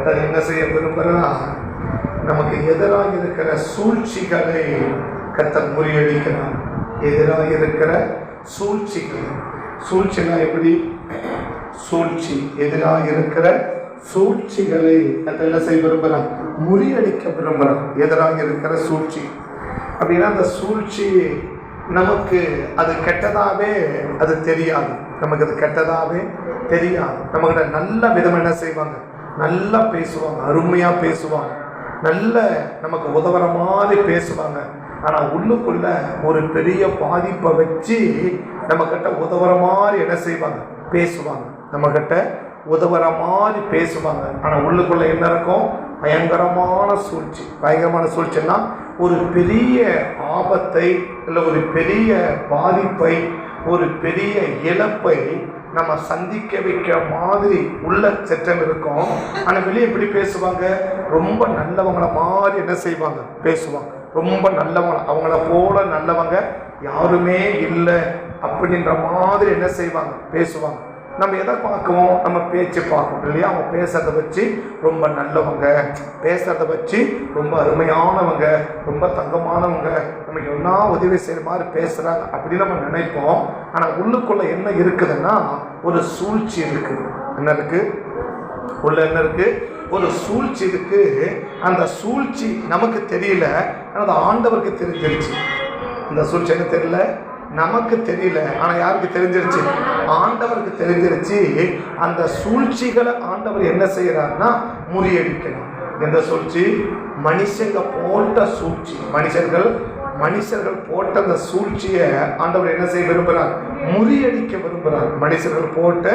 கர்த்தர் என்ன செய்ய விரும்புகிறார்? நமக்கு எதிராக இருக்கிற சூழ்ச்சிகளை கர்த்தர் முறியடிக்கிறார். எதிராக இருக்கிற சூழ்ச்சிகள் எப்படி? சூழ்ச்சி எதிராக இருக்கிற சூழ்ச்சிகளை கர்த்தர் என்ன செய்ய விரும்புகிறார்? முறியடிக்க விரும்புகிறார். எதிராக இருக்கிற சூழ்ச்சி அப்படின்னா அந்த சூழ்ச்சி நமக்கு அது கெட்டதாகவே அது தெரியாது. நமக்கு அது கெட்டதாகவே தெரியாது. நம்மகிட்ட நல்ல விதம் என்ன செய்வாங்க? நல்லா பேசுவாங்க, அருமையாக பேசுவாங்க, நல்ல நமக்கு உதவுற மாதிரி பேசுவாங்க. ஆனால் உள்ளுக்குள்ள ஒரு பெரிய பாதிப்பை வச்சு நம்மக்கிட்ட உதவுற மாதிரி என்ன செய்வாங்க? பேசுவாங்க. நம்மக்கிட்ட உதவுற மாதிரி பேசுவாங்க. ஆனால் உள்ளுக்குள்ள என்ன இருக்கும்? பயங்கரமான சூழ்ச்சி. பயங்கரமான சூழ்ச்சின்னா ஒரு பெரிய ஆபத்தை இல்லை ஒரு பெரிய பாதிப்பை ஒரு பெரிய இழப்பை நம்ம சந்திக்க வைக்கிற மாதிரி உள்ள செட்டம் இருக்கும். ஆனால் வெளியே எப்படி பேசுவாங்க? ரொம்ப நல்லவங்களை மாதிரி என்ன செய்வாங்க? பேசுவாங்க. ரொம்ப நல்லவங்க, அவங்கள போல நல்லவங்க யாருமே இல்லை அப்படின்ற மாதிரி என்ன செய்வாங்க? பேசுவாங்க. நம்ம எதை பார்க்குவோம்? நம்ம பேச்சு பார்க்கணும் இல்லையா? அவங்க பேசுறதை வச்சு ரொம்ப நல்லவங்க, பேசுறதை வச்சு ரொம்ப அருமையானவங்க, ரொம்ப தங்கமானவங்க, நமக்கு என்ன உதவி செய்கிற மாதிரி பேசுகிறாங்க அப்படின்னு நம்ம நினைப்போம். ஆனால் உள்ளுக்குள்ளே என்ன இருக்குதுன்னா ஒரு சூழ்ச்சி இருக்குது. என்ன இருக்குது? உள்ள என்ன இருக்குது? ஒரு சூழ்ச்சி இருக்குது. அந்த சூழ்ச்சி நமக்கு தெரியல, ஆனால் ஆண்டவருக்கு தெரிஞ்சிருச்சு. அந்த சூழ்ச்சி என்ன தெரியல? நமக்கு தெரியல, ஆனால் யாருக்கு தெரிஞ்சிருச்சு? ஆண்டவருக்கு தெரிஞ்சிருச்சு. அந்த சூழ்ச்சிகளை ஆண்டவர் என்ன செய்யறாருன்னா முறியடிக்கணும். எந்த சூழ்ச்சி? மனுஷங்க போட்ட சூழ்ச்சி. மனுஷர்கள் போட்ட அந்த சூழ்ச்சியை ஆண்டவர் என்ன செய்ய விரும்புகிறார்? முறியடிக்க விரும்புகிறார். மனுஷர்கள் போட்ட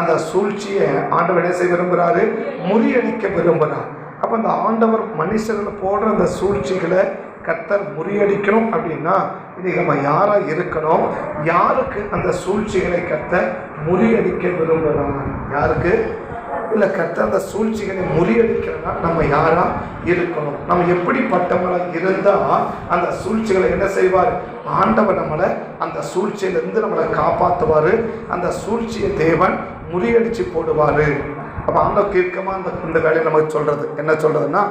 அந்த சூழ்ச்சியை ஆண்டவர் என்ன செய்ய விரும்புகிறாரு? முறியடிக்க விரும்புகிறார். அப்போ அந்த ஆண்டவர் மனுஷர்கள் போடுற அந்த சூழ்ச்சிகளை கர்த்தர் முறியடிக்கணும் அப்படின்னா இன்னைக்கு நம்ம யாராக இருக்கணும்? யாருக்கு அந்த சூழ்ச்சிகளை கர்த்தர் முறியடிக்க விரும்புகிறோம்? யாருக்கு? இல்லை, கர்த்தர் அந்த சூழ்ச்சிகளை முறியடிக்கிறனா நம்ம யாரா இருக்கணும்? நம்ம எப்படிப்பட்டவங்களாக இருந்தால் அந்த சூழ்ச்சிகளை என்ன செய்வார்? ஆண்டவர் நம்மளை அந்த சூழ்ச்சியிலிருந்து நம்மளை காப்பாற்றுவார். அந்த சூழ்ச்சியை தேவன் முறியடித்து போடுவார். அப்போ ஆண்டவர் தீர்க்கமாக இந்த வேலையை நமக்கு சொல்கிறது என்ன சொல்கிறதுன்னா,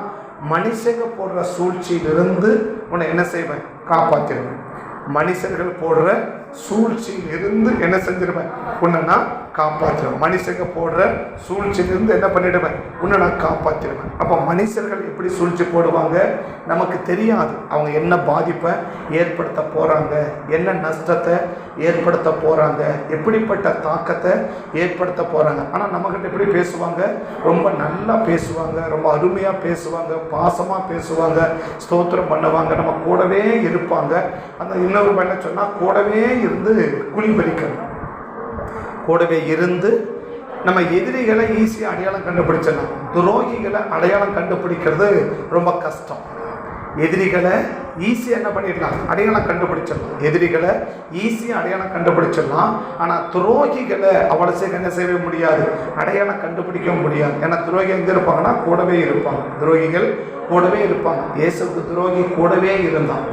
மனுஷங்க போடுற சூழ்ச்சியிலிருந்து உன்னை என்ன செய்வேன்? காப்பாற்றிடுவேன். மனுஷர்கள் போடுற சூழ்ச்சியிலிருந்து என்ன செஞ்சிருவேன்? உன்னை நான் காப்பாற்றிடுவேன். மனுஷங்க போடுற சூழ்ச்சியிலிருந்து என்ன பண்ணிடுவேன்? உன்னை நான் காப்பாற்றிடுவேன். அப்போ மனுஷர்கள் எப்படி சூழ்ச்சி போடுவாங்க? நமக்கு தெரியாது. அவங்க என்ன பாதிப்பை ஏற்படுத்த போகிறாங்க, என்ன நஷ்டத்தை ஏற்படுத்த போகிறாங்க, எப்படிப்பட்ட தாக்கத்தை ஏற்படுத்த போகிறாங்க. ஆனால் நம்மக்கிட்ட எப்படி பேசுவாங்க? ரொம்ப நல்லா பேசுவாங்க, ரொம்ப அருமையாக பேசுவாங்க, பாசமாக பேசுவாங்க, ஸ்தோத்திரம் பண்ணுவாங்க, நம்ம கூடவே இருப்பாங்க. அந்த இன்னொரு என்ன சொன்னால் கூடவே இருந்து குழி பறிக்கணும். கூடவே இருந்து நம்ம எதிரிகளை ஈஸியாக அடையாளம் கண்டுபிடிச்சிடலாம். துரோகிகளை அடையாளம் கண்டுபிடிக்கிறது ரொம்ப கஷ்டம். எதிரிகளை ஈஸியாக என்ன பண்ணிடலாம்? அடையாளம் கண்டுபிடிச்சிடலாம். எதிரிகளை ஈஸியாக அடையாளம் கண்டுபிடிச்சிடலாம். ஆனால் துரோகிகளை அவ்வளோ சீக்கிரம் என்ன செய்ய முடியாது? அடையாளம் கண்டுபிடிக்க முடியாது. ஏன்னா துரோகி எங்கே இருப்பாங்கன்னா கூடவே இருப்பாங்க. துரோகிகள் கூடவே இருப்பாங்க. இயேசுக்கு துரோகி கூடவே இருந்தான்.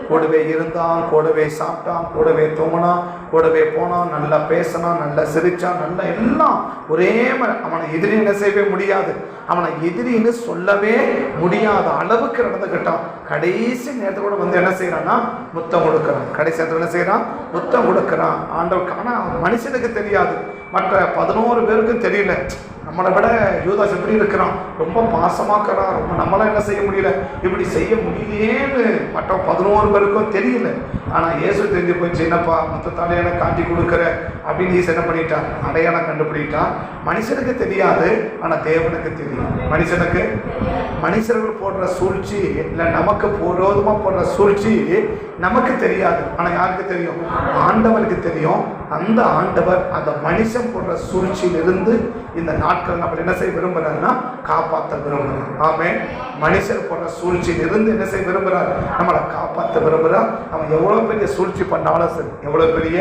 கூடவே இருந்தான், கூடவே சாப்பிட்டான், கூடவே தூங்கினான், கூடவே போனான், நல்லா பேசினான், நல்லா சிரிச்சான், நல்லா எல்லாம் ஒரே மாதிரி. அவனை எதிரி என்ன செய்யவே முடியாது, அவனை எதிரின்னு சொல்லவே முடியாத அளவுக்கு நடந்துக்கிட்டான். கடைசி நேரத்தில் கூட வந்து என்ன செய்யறான்னா முத்தம் கொடுக்குறான். கடைசி நேரத்தில் என்ன செய்யறான்? முத்தம் கொடுக்குறான் ஆண்டவருக்கு. ஆனால் மனுஷனுக்கு தெரியாது, மற்ற 11 பேருக்கும் தெரியல. நம்மளை விட யூதாஸ் எப்படி இருக்கிறான்? ரொம்ப பாசமாக்குறான். ரொம்ப நம்மளாம் என்ன செய்ய முடியல, இப்படி செய்ய முடியலேன்னு மற்ற 11 பேருக்கும் தெரியல. ஆனால் இயேசு தெரிஞ்சு போச்சு. என்னப்பா மொத்தத்தாலே எனக்கு காட்டி கொடுக்குற அப்படின்னு ஈசு என்ன பண்ணிட்டான்? அடையாளம் கண்டுபிடிட்டான். மனுஷனுக்கு தெரியாது, ஆனால் தேவனுக்கு தெரியும். மனுஷர்கள் போடுற சூழ்ச்சி இல்லை, நமக்கு விரோதமாக போடுற சூழ்ச்சி நமக்கு தெரியாது, ஆனால் யாருக்கு தெரியும்? ஆண்டவருக்கு தெரியும். அந்த ஆண்டவர் அந்த மனுஷன் போடுற சூழ்ச்சியிலிருந்து இந்த நாட்கள் நம்ம என்ன செய்ய விரும்புகிறாருன்னா காப்பாற்ற விரும்புகிறார். ஆமென். மனுஷர் போடுற சூழ்ச்சியிலிருந்து என்ன செய்ய விரும்புகிறார்? நம்மளை காப்பாற்ற விரும்புகிறார். அவன் எவ்வளோ பெரிய சூழ்ச்சி பண்ணாலும் சரி, எவ்வளோ பெரிய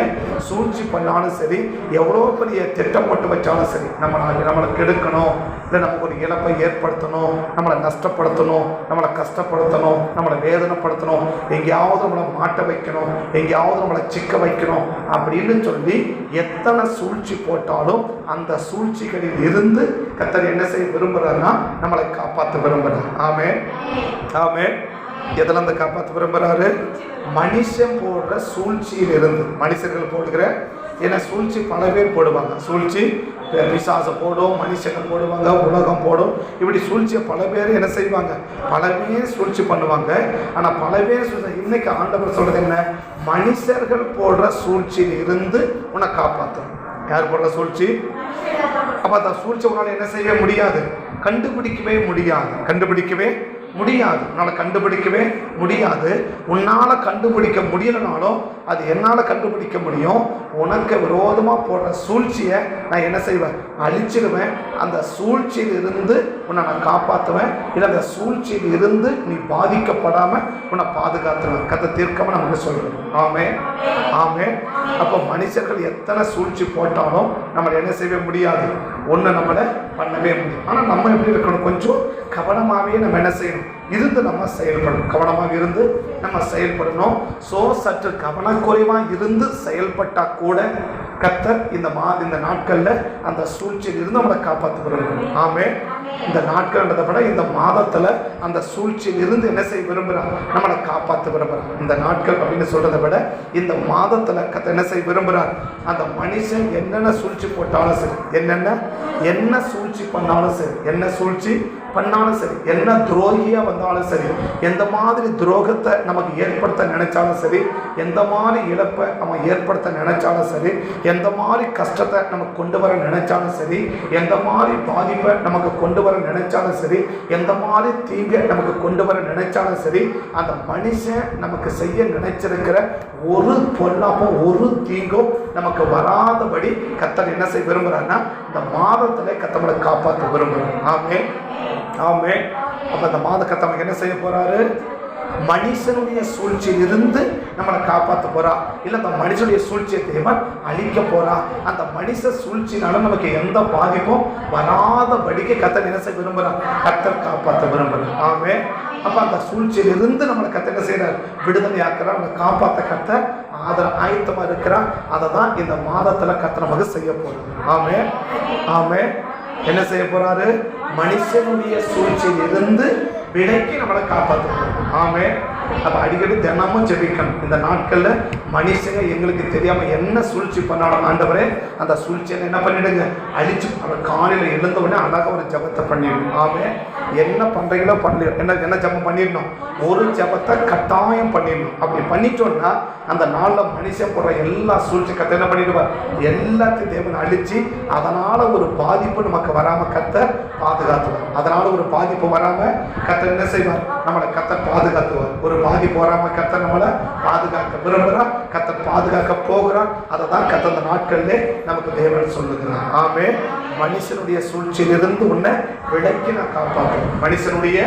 சூழ்ச்சி பண்ணாலும் சரி, எவ்வளோ பெரிய திட்டம் போட்டு வச்சாலும் சரி, நம்மளை கெடுக்கணும், இல்லை நமக்கு ஒரு இழப்பை ஏற்படுத்தணும், நம்மளை நஷ்டப்படுத்தணும், நம்மளை கஷ்டப்படுத்தணும், நம்மளை வேதனைப்படுத்தணும், எங்கேயாவது நம்மளை மாட்ட வைக்கணும், எங்கேயாவது நம்மளை சிக்க வைக்கணும் அப்படின்னு சொல்லி எத்தனை சூழ்ச்சி போட்டாலும் அந்த சூழ்ச்சிகள் சூழ்ச்சிகளில் இருந்து கர்த்தர் என்ன செய்ய விரும்புகிறார்னா நம்மளை காப்பாற்ற விரும்புகிறார். ஆமென், ஆமென். எதில் அந்த காப்பாற்ற விரும்புகிறாரு? மனுஷன் போடுற சூழ்ச்சியில் இருந்து. மனுஷர்கள் போடுகிற, ஏன்னா சூழ்ச்சி பல பேர் போடுவாங்க. சூழ்ச்சி பிசாசை போடும், மனுஷனை போடுவாங்க, உலகம் போடும். இப்படி சூழ்ச்சியை பல பேர் என்ன செய்வாங்க? பல பேர் சூழ்ச்சி பண்ணுவாங்க. ஆனால் பல பேர் இன்னைக்கு ஆண்டவர் சொல்றது என்ன? மனுஷர்கள் போடுற சூழ்ச்சியில் இருந்து உன்னை காப்பாற்றும். யார் போடுற சூழ்ச்சி? அப்போ அந்த சூழ்ச்சி உன்னால் என்ன செய்ய முடியாது? கண்டுபிடிக்கவே முடியாது. கண்டுபிடிக்கவே முடியாது. உன்னால் கண்டுபிடிக்கவே முடியாது. உன்னால் கண்டுபிடிக்க முடியலனாலும் அது என்னால் கண்டுபிடிக்க முடியும். உனக்கு விரோதமாக போடுற சூழ்ச்சியை நான் என்ன செய்வேன்? அழிச்சிடுவேன். அந்த சூழ்ச்சியில் இருந்து உன்னை நான் காப்பாற்றுவேன். இல்லை அந்த சூழ்ச்சியில் இருந்து நீ பாதிக்கப்படாமல் உன்னை பாதுகாத்துவேன். கதை தீர்க்காம நமக்கு சொல்கிறேன். ஆமே, ஆமே. அப்போ மனுஷர்கள் எத்தனை சூழ்ச்சி போட்டாலும் நம்மளை என்ன செய்ய முடியாது? ஒன்று நம்மளை பண்ணவே முடியும். ஆனால் நம்ம எப்படி இருக்கணும்? கொஞ்சம் கவனமாகவே நம்ம என்ன செய்யணும்? இருந்து நம்ம செயல்படணும். கவனமாக இருந்து நம்ம செயல்படணும். சற்று கவனக்குறைவாக இருந்து செயல்பட்டா கூட கர்த்தர் இந்த நாட்களில் அந்த சூழ்ச்சியில் இருந்து நம்மளை காப்பாற்ற விரும்புகிறோம். ஆமே. இந்த நாட்கள்ன்றதை விட இந்த மாதத்தில் அந்த சூழ்ச்சியில் இருந்து என்ன செய்ய விரும்புகிறார்? நம்மளை காப்பாற்ற விரும்புகிறார். இந்த நாட்கள் அப்படின்னு சொல்றதை விட இந்த மாதத்தில் கர்த்தர் என்ன செய்ய விரும்புகிறார்? அந்த மனுஷன் என்னென்ன சூழ்ச்சி போட்டாலும் சரி, என்ன சூழ்ச்சி பண்ணாலும் சரி, என்ன சூழ்ச்சி பண்ணாலும் சரி, என்ன துரோகியாக வந்தாலும் சரி, எந்த மாதிரி துரோகத்தை நமக்கு ஏற்படுத்த நினைச்சாலும் சரி, எந்த மாதிரி இழப்பை நம்ம ஏற்படுத்த நினைச்சாலும் சரி, எந்த மாதிரி கஷ்டத்தை நமக்கு கொண்டு வர நினைச்சாலும் சரி, எந்த மாதிரி பாதிப்பை நமக்கு கொண்டு வர நினைச்சாலும் சரி, எந்த மாதிரி தீங்கை நமக்கு கொண்டு வர நினைச்சாலும் சரி, அந்த மனுஷன் நமக்கு செய்ய நினைச்சிருக்கிற ஒரு பொல்லாப்பும் ஒரு தீங்கும் நமக்கு வராதபடி கர்த்தர் என்ன செய்ய விரும்புகிறார்னா இந்த மாதத்தில் கர்த்தரை காப்பாற்ற விரும்புகிறார். ஆமே, ஆமே. அப்போ இந்த மாத கர்த்தர் என்ன செய்ய போறாரு? மனுஷனுடைய சூழ்ச்சியில் இருந்து நம்மளை காப்பாற்ற போறா. இல்லை அந்த மனுஷனுடைய சூழ்ச்சியை தேவன் அழிக்க போறா. அந்த மனுஷ சூழ்ச்சினால நமக்கு எந்த பாதிப்பும் வராதபடிக்கு கர்த்தர் என்ன செய்ய விரும்புகிறார்? கர்த்தர் காப்பாற்ற விரும்புகிறார். ஆமே. அப்போ அந்த சூழ்ச்சியிலிருந்து நம்மளை கர்த்தர் என்ன செய்யறார்? விடுதலை ஆக்குறார். நம்மளை காப்பாற்ற கர்த்தர் ஆயத்தமாக இருக்கிறார். அதை தான் இந்த மாதத்தில் கர்த்தர் நமக்கு செய்ய போறார். ஆமே, ஆமே. என்ன செய்ய போறாரு? மனுஷனுடைய சூழ்ச்சியில் இருந்து விலைக்கு நம்மளை காப்பாற்றுவோம். ஆமே. அப்போ அடிக்கடி தினமும் ஜெபிக்கணும். இந்த நாட்களில் மனுஷங்க எங்களுக்கு தெரியாமல் என்ன சூழ்ச்சி பண்ணாலும் ஆண்டவரே அந்த சூழ்ச்சியை என்ன பண்ணிடுங்க? அழிச்சு அவர் காலையில் எழுந்த உடனே அழகாக ஒரு ஜபத்தை பண்ணிடணும். ஆமே. என்ன பண்ணுறீங்களோ பண்ணி என்ன ஜபம் பண்ணிடணும்? ஒரு ஜபத்தை கட்டாயம் பண்ணிடணும். அப்படி பண்ணிட்டோம்னா அந்த நாளில் மனுஷன் போடுற எல்லா சூழ்ச்சி கத்தை என்ன பண்ணிடுவார்? எல்லாத்தையும் தேவன் அழிச்சு அதனால் ஒரு பாதிப்பு நமக்கு வராமல் கர்த்தர் பாதுகாத்துவார். அதனால் ஒரு பாதிப்பு வராமல் கர்த்தர் என்ன செய்வார்? நம்மளை கர்த்தர் பாதுகாத்துவார். ஒரு பாதிப்பு வராமல் கர்த்தர் நம்மளை பாதுகாக்க விரும்புகிறார். கர்த்தர் பாதுகாக்க போகிறார். அதை தான் கர்த்தர் அந்த நாட்களிலே நமக்கு தேவன் சொல்லுகிறார். ஆமே. மனுஷனுடைய சூழ்ச்சியிலிருந்து உன்னை விலைக்கு நான் காப்பாற்றுவேன். மனுஷனுடைய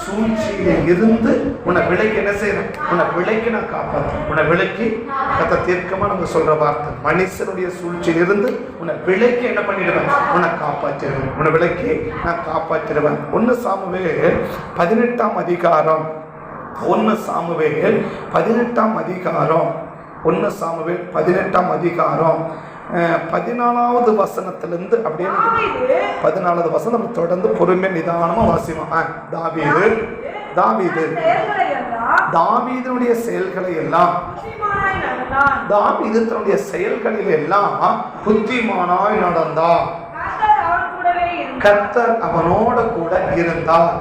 சூழ்ச்சியில் இருந்து உன்னை விலைக்கு என்ன செய்யணும்? உன்னை விலைக்கு நான் காப்பாற்றுவேன். உன்னை விலைக்கு கர்த்தர் தீர்க்கமாக நம்ம சொல்ற வார்த்தை. மனுஷனுடைய சூழ்ச்சியில் இருந்து உன்னை விலைக்கு என்ன பண்ணிடுவேன்? உன்னை காப்பாற்றிடுவேன். உன்னை விலைக்கு நான் காப்பாற்றிடுவேன். 1 சாமுவேல் 18ஆம் அதிகாரம் 1 சாமுவேல் 18ஆம் அதிகாரம் 1 சாமுவேல் 18ஆம் அதிகாரம் 14வது வசனத்திலிருந்து அப்படியே 14வது வசனம் தொடர்ந்து பொறுமையாக நிதானமாக வாசிப்போம். தாவீதுடைய செயல்களை எல்லாம் தாவீது தன்னுடைய செயல்களில் எல்லாம் புத்திமானாய் நடந்தான். கர்த்தர் அவனோட கூட இருந்தார்.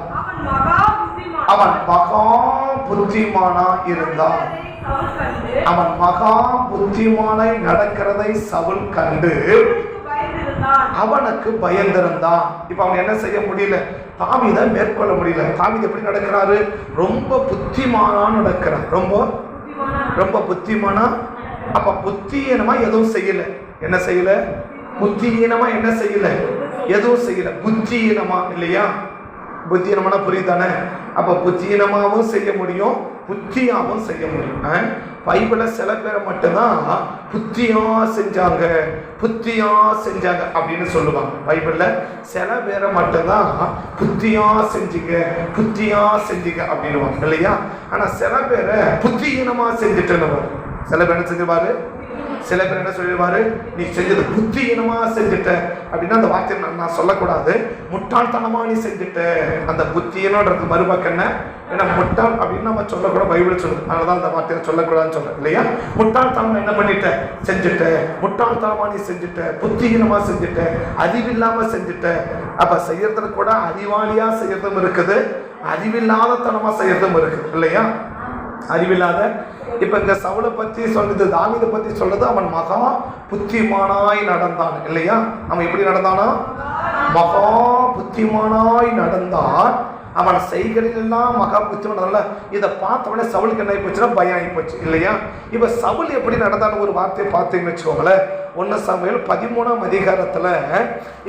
அவன் மகா புத்திமானா இருந்தான். அவன் மகா புத்திமானாய் நடக்கிறதை சவுல் கண்டு அவனுக்கு பயந்திருந்தான். இப்ப அவன் என்ன செய்ய முடியல? தாவீதை மேற்கொள்ள முடியல. தாவீது எப்படி நடக்கிறாரு? ரொம்ப புத்திமானா நடக்கிறார். ரொம்ப புத்திமானா. அப்ப புத்தியீனமா எதுவும் செய்யல. என்ன செய்யல? புத்தியீனமா என்ன செய்யல? எதுவும் செய்யல. புத்தியீனமா இல்லையா? புத்தியீனமான புரியுதானே? அப்ப புத்தியீனமாவும் செய்ய முடியும், புத்தியாவும் செய்ய முடியும். பைபிள சில பேரை மட்டும்தான் புத்தியா செஞ்சாங்க அப்படின்னு சொல்லுவாங்க. பைபிள்ல சில பேரை மட்டும்தான் புத்தியா செஞ்சுங்க அப்படின்னுவாங்க இல்லையா? ஆனா சில பேரை புத்தியீனமா செஞ்சுட்டு சில பேர் செஞ்சுவாரு. சில பேர் என்ன சொல்லிடுவாரு, நீ செஞ்சது புத்தியீனமா செஞ்சுட்ட அப்படின்னா அந்த வார்த்தையை நான் சொல்லக்கூடாது. முட்டாள்தனமா நீ செஞ்சுட்ட. அந்த புத்தியனோன்றது மறுபக்கம் என்ன? ஏன்னா முட்டாள் அப்படின்னு நம்ம சொல்லக்கூட பைபிள் சொல்லுது. அதனாலதான் அந்த வார்த்தையை சொல்லக்கூடாதுன்னு சொல்றேன் இல்லையா? முட்டாள்தனம் என்ன பண்ணிட்ட, செஞ்சுட்ட. முட்டாள்தனமா நீ செஞ்சுட்ட, புத்தியீனமா செஞ்சுட்ட, அறிவில்லாம செஞ்சுட்ட. அப்ப செய்யறது கூட அறிவாளியா செய்யறதும் இருக்குது, அறிவில்லாத தனமா செய்யறதும் இருக்குது இல்லையா? அறிவில்லாத. இப்ப இந்த சவுலை பத்தி சொல்லுது, தாவீதை பத்தி சொல்லுது, அவன் மகா புத்திமானாய் நடந்தான் இல்லையா? அவன் எப்படி நடந்தானா? மகா புத்திமானாய் நடந்தான். அவன் செய்கைகளெல்லாம் மகா புத்திமானல்ல. இதை பார்த்தவொடனே சவுலுக்கு என்ன ஆகி போச்சுன்னா பயம் ஆகி போச்சு இல்லையா? இப்ப சவுல் எப்படி நடந்தான்னு ஒரு வார்த்தையை பார்த்தீங்கன்னு வச்சுக்கோங்களேன். 1 சாமுவேல் 13ஆம் அதிகாரத்துல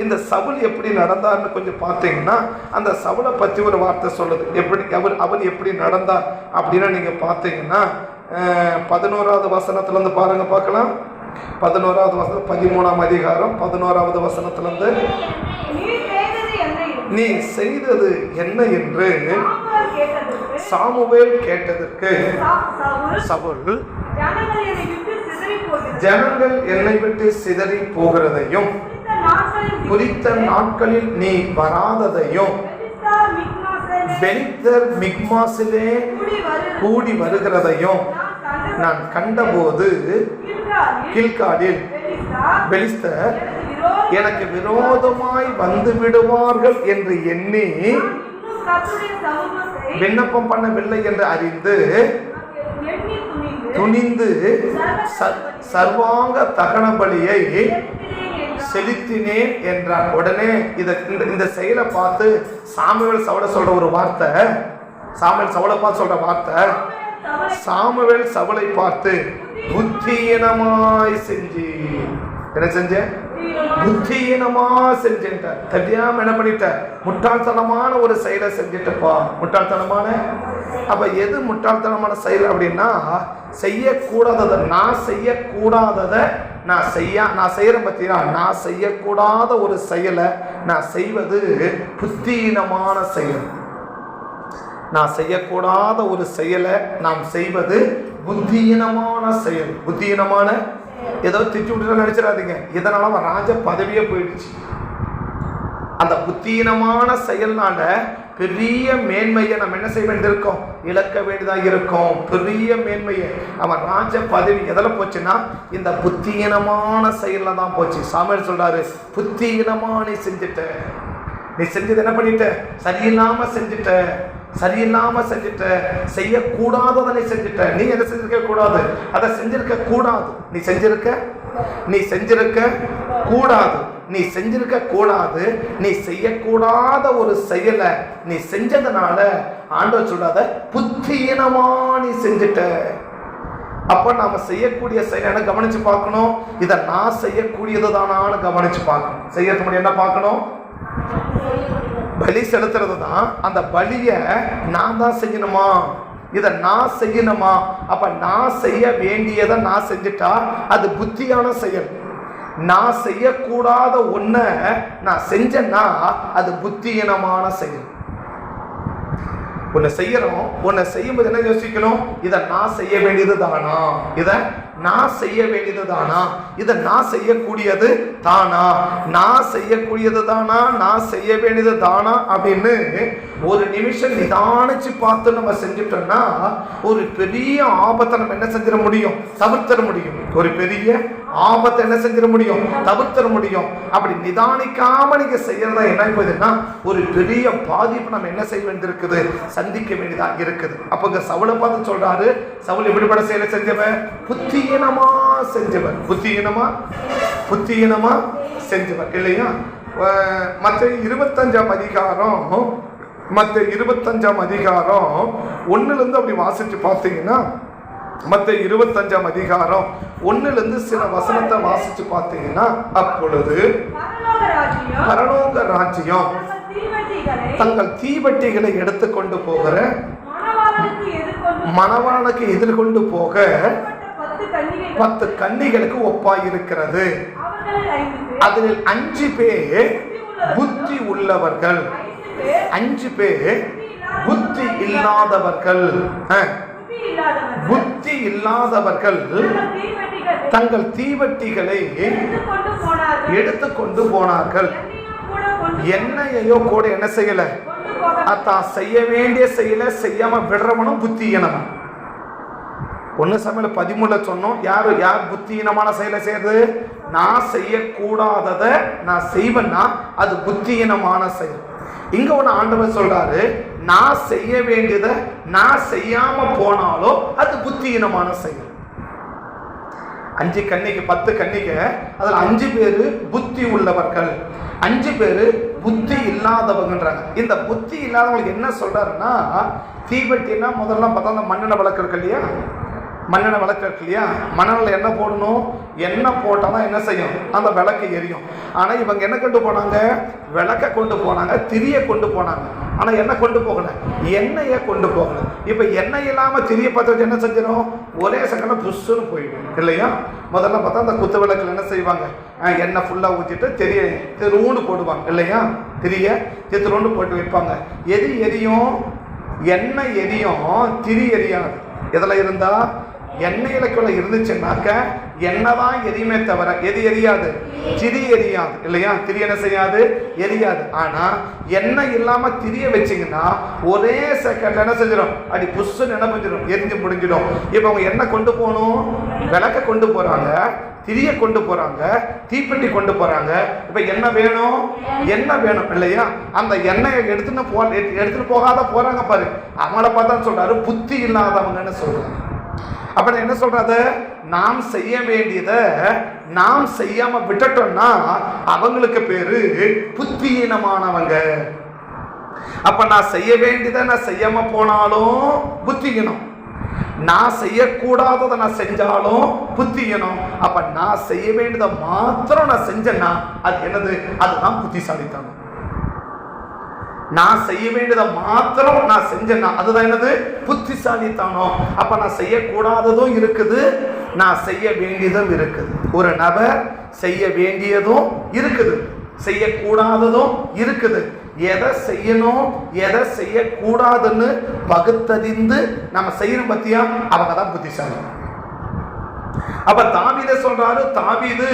இந்த சவுல் எப்படி நடந்தார்னு கொஞ்சம் பார்த்தீங்கன்னா அந்த சவுலை பத்தி ஒரு வார்த்தை சொல்லுது. எப்படி அவர் எப்படி நடந்தார் அப்படின்னா நீங்க பார்த்தீங்கன்னா 11வது வசனத்துல இருந்து பாருங்க, பார்க்கலாம். 11வது வசனம் 13ஆம் அதிகாரம் 11வது வசனத்துல இருந்து, நீ செய்தது என்ன என்று சாமுவேல் கேட்டதற்கு சவுல், ஜனங்கள் என்னை விட்டு சிதறி போகிறதையும் குறித்த நாட்களில் நீ வராததையும் பெலிஸ்தர் மிக்மாசிலே கூடி வருகிறதையும் நான் கண்டபோது கில்காலில் பெலிஸ்தர் எனக்கு விரோதமாய் வந்து விடுவார்கள் என்று எண்ணி விண்ணப்பம் பண்ணவில்லை என்று அறிந்து துணிந்து சர்வாங்க தகன பலியை செலுத்தினேன் என்றான். உடனே இந்த செயலை பார்த்து சாமுவேல் சவுலை சொல்ற ஒரு வார்த்தை, சாமுவேல் சவுலை பார்த்து சொல்ற வார்த்தை, சாமுவேல் சவுலை பார்த்து புத்தியீனமாய் செஞ்சு, என்ன செஞ்ச? புத்தியீனமா செஞ்சேன். தெரியாம என்ன பண்ணிட்ட? முட்டாள்தனமான ஒரு செயலை செஞ்சுட்டப்பா. முட்டாள்தனமான. அப்ப எது முட்டாள்தனமான செயல் அப்படின்னா, செய்யக்கூடாததை, நான் செய்யக்கூடாததை நான் செய்யறேன் பத்தியா? நான் செய்யக்கூடாத ஒரு செயலை நான் செய்வது புத்தியீனமான செயல். நான் செய்யக்கூடாத ஒரு செயலை நாம் செய்வது புத்தியீனமான செயல். புத்தியீனமான ஏதோ திட்டி விட்டு நினைச்சிடாதீங்க. இதனால அவன் ராஜ பதவியே போயிடுச்சு. அந்த புத்தியீனமான செயல்னால பெரிய மேன்மையை நம்ம என்ன செய்ய வேண்டியிருக்கோம்? இழக்க வேண்டியதாக இருக்கும். பெரிய மேன்மையை. அவன் ராஜ பதவி எதில் போச்சுன்னா இந்த புத்தியீனமான செயல்ல தான் போச்சு. சாமுவேல் சொல்றாரு, புத்தியீனமா நீ செஞ்சுட்ட. நீ செஞ்சது என்ன பண்ணிட்ட? சரியில்லாம செஞ்சுட்ட, சரியில்லாம செஞ்சுட்ட, செய்யக்கூடாததை நீ செஞ்சுட்ட. நீ என்ன செஞ்சிருக்க கூடாது? அதை செஞ்சிருக்க கூடாது. நீ செஞ்சிருக்க கூடாது. நீ செஞ்சிருக்க கூடாது. நீ செய்யக்கூடாத ஒரு செயலை நீ செஞ்சதுனால ஆண்டவர் சொல்றாத புத்தியீனமா நீ செஞ்சுட்ட. அப்ப நாம செய்யக்கூடிய செயலை கவனிச்சு பார்க்கணும். இதை நான் செய்யக்கூடியது தானான்னு கவனிச்சு பார்க்கணும். செய்யறது முடியும் என்ன பார்க்கணும்? பலி செலுத்துறது தான். அந்த பலியை நான் தான் செய்யணுமா? இதை நான் செய்யணுமா? அப்ப நான் செய்ய வேண்டியதை நான் செஞ்சுட்டா அது புத்தியான செயல். நான் செய்யக்கூடாத ஒன்ன நான் செஞ்சேன்னா அது புத்தியீனமான செயல். ஒன்னு செய்யறோம், ஒன்னு செய்யும்போது என்ன யோசிக்கணும்? இதை நான் செய்ய வேண்டியது தானா? இதை நான் செய்ய வேண்டியது தானா? இதை நான் செய்யக்கூடியது தானா? நான் செய்யக்கூடியது தானா? நான் செய்ய வேண்டியது தானா அப்படின்னு ஒரு நிமிஷம் நிதானிச்சு பார்த்து நம்ம செஞ்சுட்டோம்னா ஒரு பெரிய ஆபத்தை நம்ம என்ன செஞ்சிட முடியும்? தவிர்த்தர முடியும். ஒரு பெரிய ஆபத்தை என்ன செஞ்சிட முடியும்? தவிர்த்தர முடியும். அப்படி நிதானிக்காம நீங்க செய்யறதா என்ன போகுதுன்னா ஒரு பெரிய பாதிப்பு நம்ம என்ன செய்ய வேண்டியிருக்குது? சந்திக்க வேண்டியதா இருக்குது. அப்ப இங்க சவுலை பார்த்து சொல்றாரு, சவுல் எப்படிப்பட்ட செயலை செஞ்சவன்? புத்தியீனமா செஞ்சவன். புத்தியீனமா செஞ்சவன் இல்லையா? மத்திய 25ஆம் அதிகாரம் 1 அப்படி வாசிச்சு பார்த்தீங்கன்னா, மத்திய 25ஆம் அதிகாரம் 1 சில வசனத்தை வாசிச்சு பார்த்தீங்கன்னா, அப்பொழுது பரலோக ராஜ்யம் தங்கள் தீவட்டிகளை எடுத்துக்கொண்டு போகிற மணவாளனுக்கு எதிர்கொண்டு போக 10 கன்னிகளுக்கு ஒப்பாயிருக்கிறது. அதில் 5 பேர் புத்தி உள்ளவர்கள், 5 பேர் புத்தி இல்லாதவர்கள். புத்தி இல்லாதவர்கள் தங்கள் தீவட்டிகளை எடுத்துக்கொண்டு போனார்கள். எண்ணெயையோ கூட என்ன செய்யல, அதான் செய்ய வேண்டிய செயலை செய்யாம விடுறவனும் புத்தியீனவன். 1 சாமுவேல் 13 சொன்னோம். யார் புத்தியீனமான செயலை செய்யறது? நான் செய்யக்கூடாததை நான் செய்வேன்னா அது புத்தியீனமான செயல். இங்க ஒன்று ஆண்டவர் சொல்றாரு, நான் செய்ய வேண்டியதை நான் செய்யாம போனாலும் அது புத்தியீனமான செயல். 5 கன்னிக்கு 10 கன்னிக்கு அதில் 5 பேரு புத்தி உள்ளவர்கள், 5 பேரு புத்தி இல்லாதவங்கன்றாங்க. இந்த புத்தி இல்லாதவங்களுக்கு என்ன சொல்றாருன்னா, தீவட்டினா முதல்ல பார்த்தா அந்த மண்ணெண்ணெய் விளக்கு இருக்கு இல்லையா, மண்ணெண்ணெய் விளக்கு இருக்கு இல்லையா, மண்ணெண்ணில் என்ன போடணும், எண்ணெய் போட்டால் தான் என்ன செய்யும், அந்த விளக்கு எரியும். ஆனால் இவங்க என்ன கொண்டு போனாங்க, விளக்கை கொண்டு போனாங்க, திரியை கொண்டு போனாங்க. ஆனால் என்ன கொண்டு போகல, எண்ணெயை கொண்டு போகல. இப்போ எண்ணெய் இல்லாமல் திரியை பார்த்து வச்சு என்ன செஞ்சிடும், ஒரே செகண்டில் புஷ்ஷுன்னு போயிடும் இல்லையா. முதல்ல பார்த்தா அந்த குத்து விளக்கில் என்ன செய்வாங்க, எண்ணெய் ஃபுல்லாக ஊற்றிட்டு திருவுண்டு போடுவாங்க இல்லையா, திரியை திருவுண்டு போட்டு வைப்பாங்க. எது எரியும், எண்ணெய் எரியும், திரி எரியாது. எதில் இருந்தா, எண்ணெய்க்குள்ள இருந்துச்சுன்னாக்க எண்ணெய் தான் எரியுமே தவிர எது எரியாது, திரி எரியாது இல்லையா. திரி என்ன செய்யாது, எரியாது. ஆனா எண்ணெய் இல்லாம திரிய வச்சிங்கன்னா ஒரே செகண்ட் என்ன செஞ்சிடும், அடி புஷ்ஷுன்னு என்ன செஞ்சிடும், எரிஞ்சு முடிஞ்சிடும். இப்போ அவங்க எண்ணெய் கொண்டு போகணும், விளக்க கொண்டு போறாங்க, திரிய கொண்டு போறாங்க, தீப்பெட்டி கொண்டு போறாங்க. இப்ப என்ன வேணும், எண்ணெய் வேணும் இல்லையா. அந்த எண்ணெயை எடுத்துட்டு போகாத போறாங்க பாரு, அவங்கள பார்த்தா சொல்றாரு புத்தி இல்லாதவங்கன்னு சொல்றாங்க. அப்ப என்ன சொல்றது, நாம் செய்ய வேண்டியதை நாம் செய்யாம விட்டுட்டோம்னா அவங்களுக்கு பேரு புத்தியீனமானவங்க. அப்ப நான் செய்ய வேண்டியதை நான் செய்யாம போனாலும் புத்தியீனம், நான் செய்யக்கூடாததை நான் செஞ்சாலும் புத்தியீனம். அப்ப நான் செய்ய வேண்டியதை மாத்திரம் நான் செஞ்சேன்னா அது என்னது, அதுதான் புத்திசாலித்தனம். நான் செய்ய வேண்டியதை மாத்திரம் நான் செஞ்சேன்னா அதுதான் என்னது, புத்திசாலித்தனம். அப்ப நான் செய்யக்கூடாததும் இருக்குது, நான் செய்ய வேண்டியதும் இருக்குது. ஒரு நபர் செய்ய வேண்டியதும் இருக்குது, செய்யக்கூடாததும் இருக்குது. எதை செய்யணும் எதை செய்யக்கூடாதுன்னு பகுத்தறிந்து நம்ம செய்யணும் பத்தியா, அவங்க தான் புத்திசாலி. அப்ப தாவீதை சொல்றாரு, தாவீது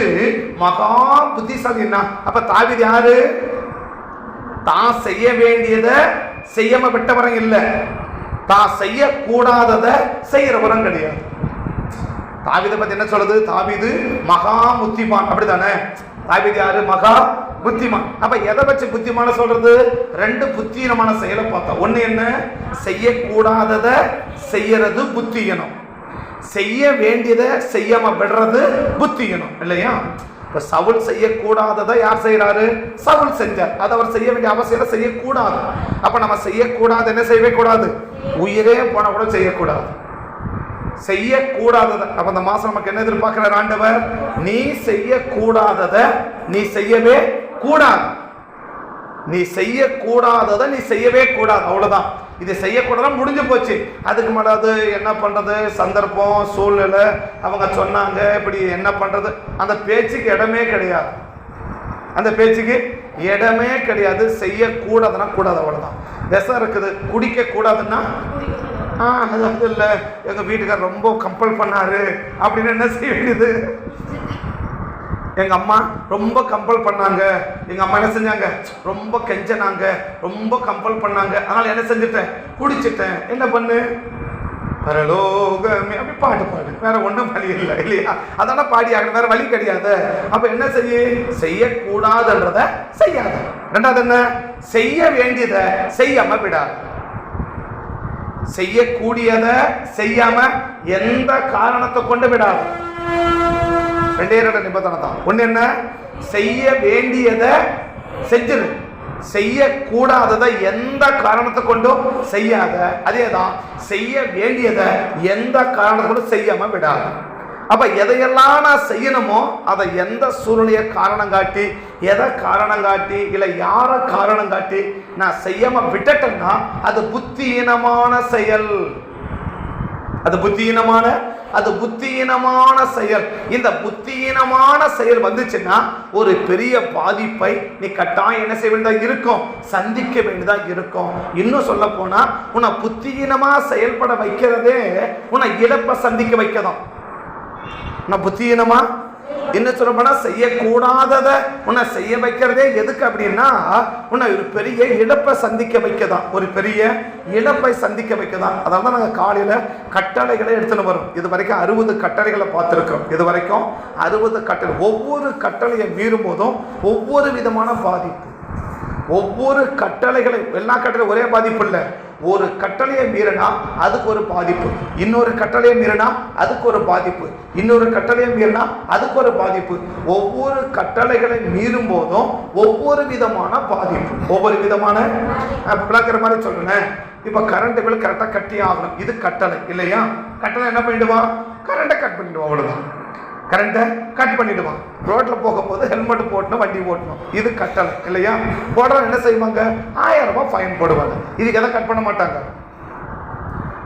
மகா புத்திசாலின்னா. அப்ப தாவீது யாரு, தான் செய்ய வேண்டியதை செய்யாம விட்டவரம் இல்லை, தான் செய்யக்கூடாததை செய்யறவரம் கிடையாது. தாவீதை பத்தி என்ன சொல்றது, தாவீது மகா புத்திமான், அப்படித்தானே. தாவீது யாரு, மகா புத்திமான். அப்ப எதை வச்சு புத்திமான சொல்றது, 2 புத்தியீனமான செயலை பார்த்தா. ஒண்ணு என்ன, செய்யக்கூடாததை செய்யறது புத்தியீனம், செய்ய வேண்டியதை செய்யாம விடுறது புத்தியீனம் இல்லையா. இப்ப சவுல் செய்யக்கூடாததை யார் செய்யறாரு, சவுல் செஞ்சார். அது அவர் செய்ய வேண்டிய அவசியம் செய்யக்கூடாது. அப்ப நம்ம செய்யக்கூடாது என்ன செய்யவே கூடாது, உயிரே போன கூட செய்யக்கூடாது, செய்யக்கூடாததை. அப்ப அந்த மாசம் நமக்கு என்ன எதிர்பார்க்கிறார் ஆண்டவர், நீ செய்யக்கூடாததை நீ செய்யவே கூடாது, நீ செய்யக்கூடாததை நீ செய்யவே கூடாது, அவ்வளவுதான். இது செய்யக்கூடாது முடிஞ்சு போச்சு. அதுக்கு மேலே அது என்ன பண்றது, சந்தர்ப்பம் சூழ்நிலை அவங்க சொன்னாங்க இப்படி என்ன பண்றது, அந்த பேச்சுக்கு இடமே கிடையாது, அந்த பேச்சுக்கு இடமே கிடையாது. செய்யக்கூடாதுன்னா கூடாது, அவ்வளவுதான். விஷம் இருக்குது குடிக்க கூடாதுன்னா அது இல்லை, எங்க வீட்டுக்கார் ரொம்ப கம்பல் பண்ணாரு அப்படின்னு என்ன செய்ய வேண்டியது, எங்க அம்மா ரொம்ப கம்பல் பண்ணாங்க, எங்க அம்மா என்ன செஞ்சாங்க, ரொம்ப கெஞ்சனாங்க, ரொம்ப கம்பல் பண்ணாங்க, அதனால என்ன செஞ்சுட்டேன், குடிச்சிட்டேன். என்ன பண்ணு, பரலோகமே அப்படி பாட்டு பாடு, வேற ஒன்றும் வழி இல்லை இல்லையா, அதான பாடி ஆகணும், வேற வழி கிடையாது. அப்ப என்ன செய்யக்கூடாதுன்றத செய்யாத. ரெண்டாவது என்ன, செய்ய வேண்டியதை செய்யாம விடாது, செய்யக்கூடியதை செய்யாம எந்த காரணத்தை கொண்டு விடாது. 2 நிபந்தனை தான். ஒண்ணு என்ன, செய்ய வேண்டியதை செஞ்சிரு, செய்யக்கூடாததை எந்த காரணத்தை கொண்டும் செய்யாத. அதேதான், செய்ய வேண்டியதை எந்த காரணத்தை கொண்டும் செய்யாம விடாது. அப்ப எதையெல்லாம் நான் செய்யணுமோ அதை எந்த சூழ்நிலையை காரணம் காட்டி, எதை காரணம் காட்டி, இல்லை யார காரணம் காட்டி நான் செய்யாம விட்டுட்டேன்னா அது புத்தியீனமான செயல், அது புத்தியீனமான செயல். இந்த புத்தியீனமான செயல் வந்துச்சுன்னா ஒரு பெரிய பாதிப்பை நீ கட்டாயம் என்ன செய்ய வேண்டியதா இருக்கும், சந்திக்க வேண்டியதா இருக்கும். இன்னும் சொல்ல போனா உன்னை புத்தியீனமா செயல்பட வைக்கிறதே உன்னை இழப்ப சந்திக்க வைக்கதான். நான் புத்தியீனமா? என்ன சொல்ல போனா செய்யக்கூடாததை உன்னை செய்ய வைக்கிறதே எதுக்கு அப்படின்னா உன்னை ஒரு பெரிய இழப்பை சந்திக்க வைக்கதான், ஒரு பெரிய இழப்பை சந்திக்க வைக்கதான். அதனால தான் நாங்கள் காலையில் கட்டளைகளை எடுத்துன்னு வரோம். இது வரைக்கும் 60 கட்டளைகளை பார்த்துருக்கிறோம். இது வரைக்கும் 60 கட்டளை. ஒவ்வொரு கட்டளையை மீறும் போதும் ஒவ்வொரு விதமான பாதிப்பு. ஒவ்வொரு கட்டளைகளை, எல்லா கட்டளையும் ஒரே பாதிப்பு இல்லை. ஒரு கட்டளையை மீறினா அதுக்கு ஒரு பாதிப்பு, இன்னொரு கட்டளையை மீறினா அதுக்கு ஒரு பாதிப்பு, இன்னொரு கட்டளையை மீறினா அதுக்கு ஒரு பாதிப்பு. ஒவ்வொரு கட்டளைகளை மீறும் போதும் ஒவ்வொரு விதமான பாதிப்பு, ஒவ்வொரு விதமான விளக்குற மாதிரி சொல்றேன். இப்ப கரண்ட் பில் கரெக்டாக கட்டி ஆகணும், இது கட்டளை இல்லையா? கட்டளை என்ன பண்ணிடுவான்? கரண்ட்டை கட் பண்ணிடுவான், அவ்வளவுதான். கரண்ட்டை கட் பண்ணிடுவான். ரோட்ல போகும்போது ஹெல்மெட் போட்டணும், வண்டி ஓட்டணும், இது கட்டளை இல்லையா? போடுறவங்க என்ன செய்வாங்க? 1000 ரூபாய் ஃபைன் போடுவாங்க. இதுக்கு எதை கட் பண்ண மாட்டாங்க.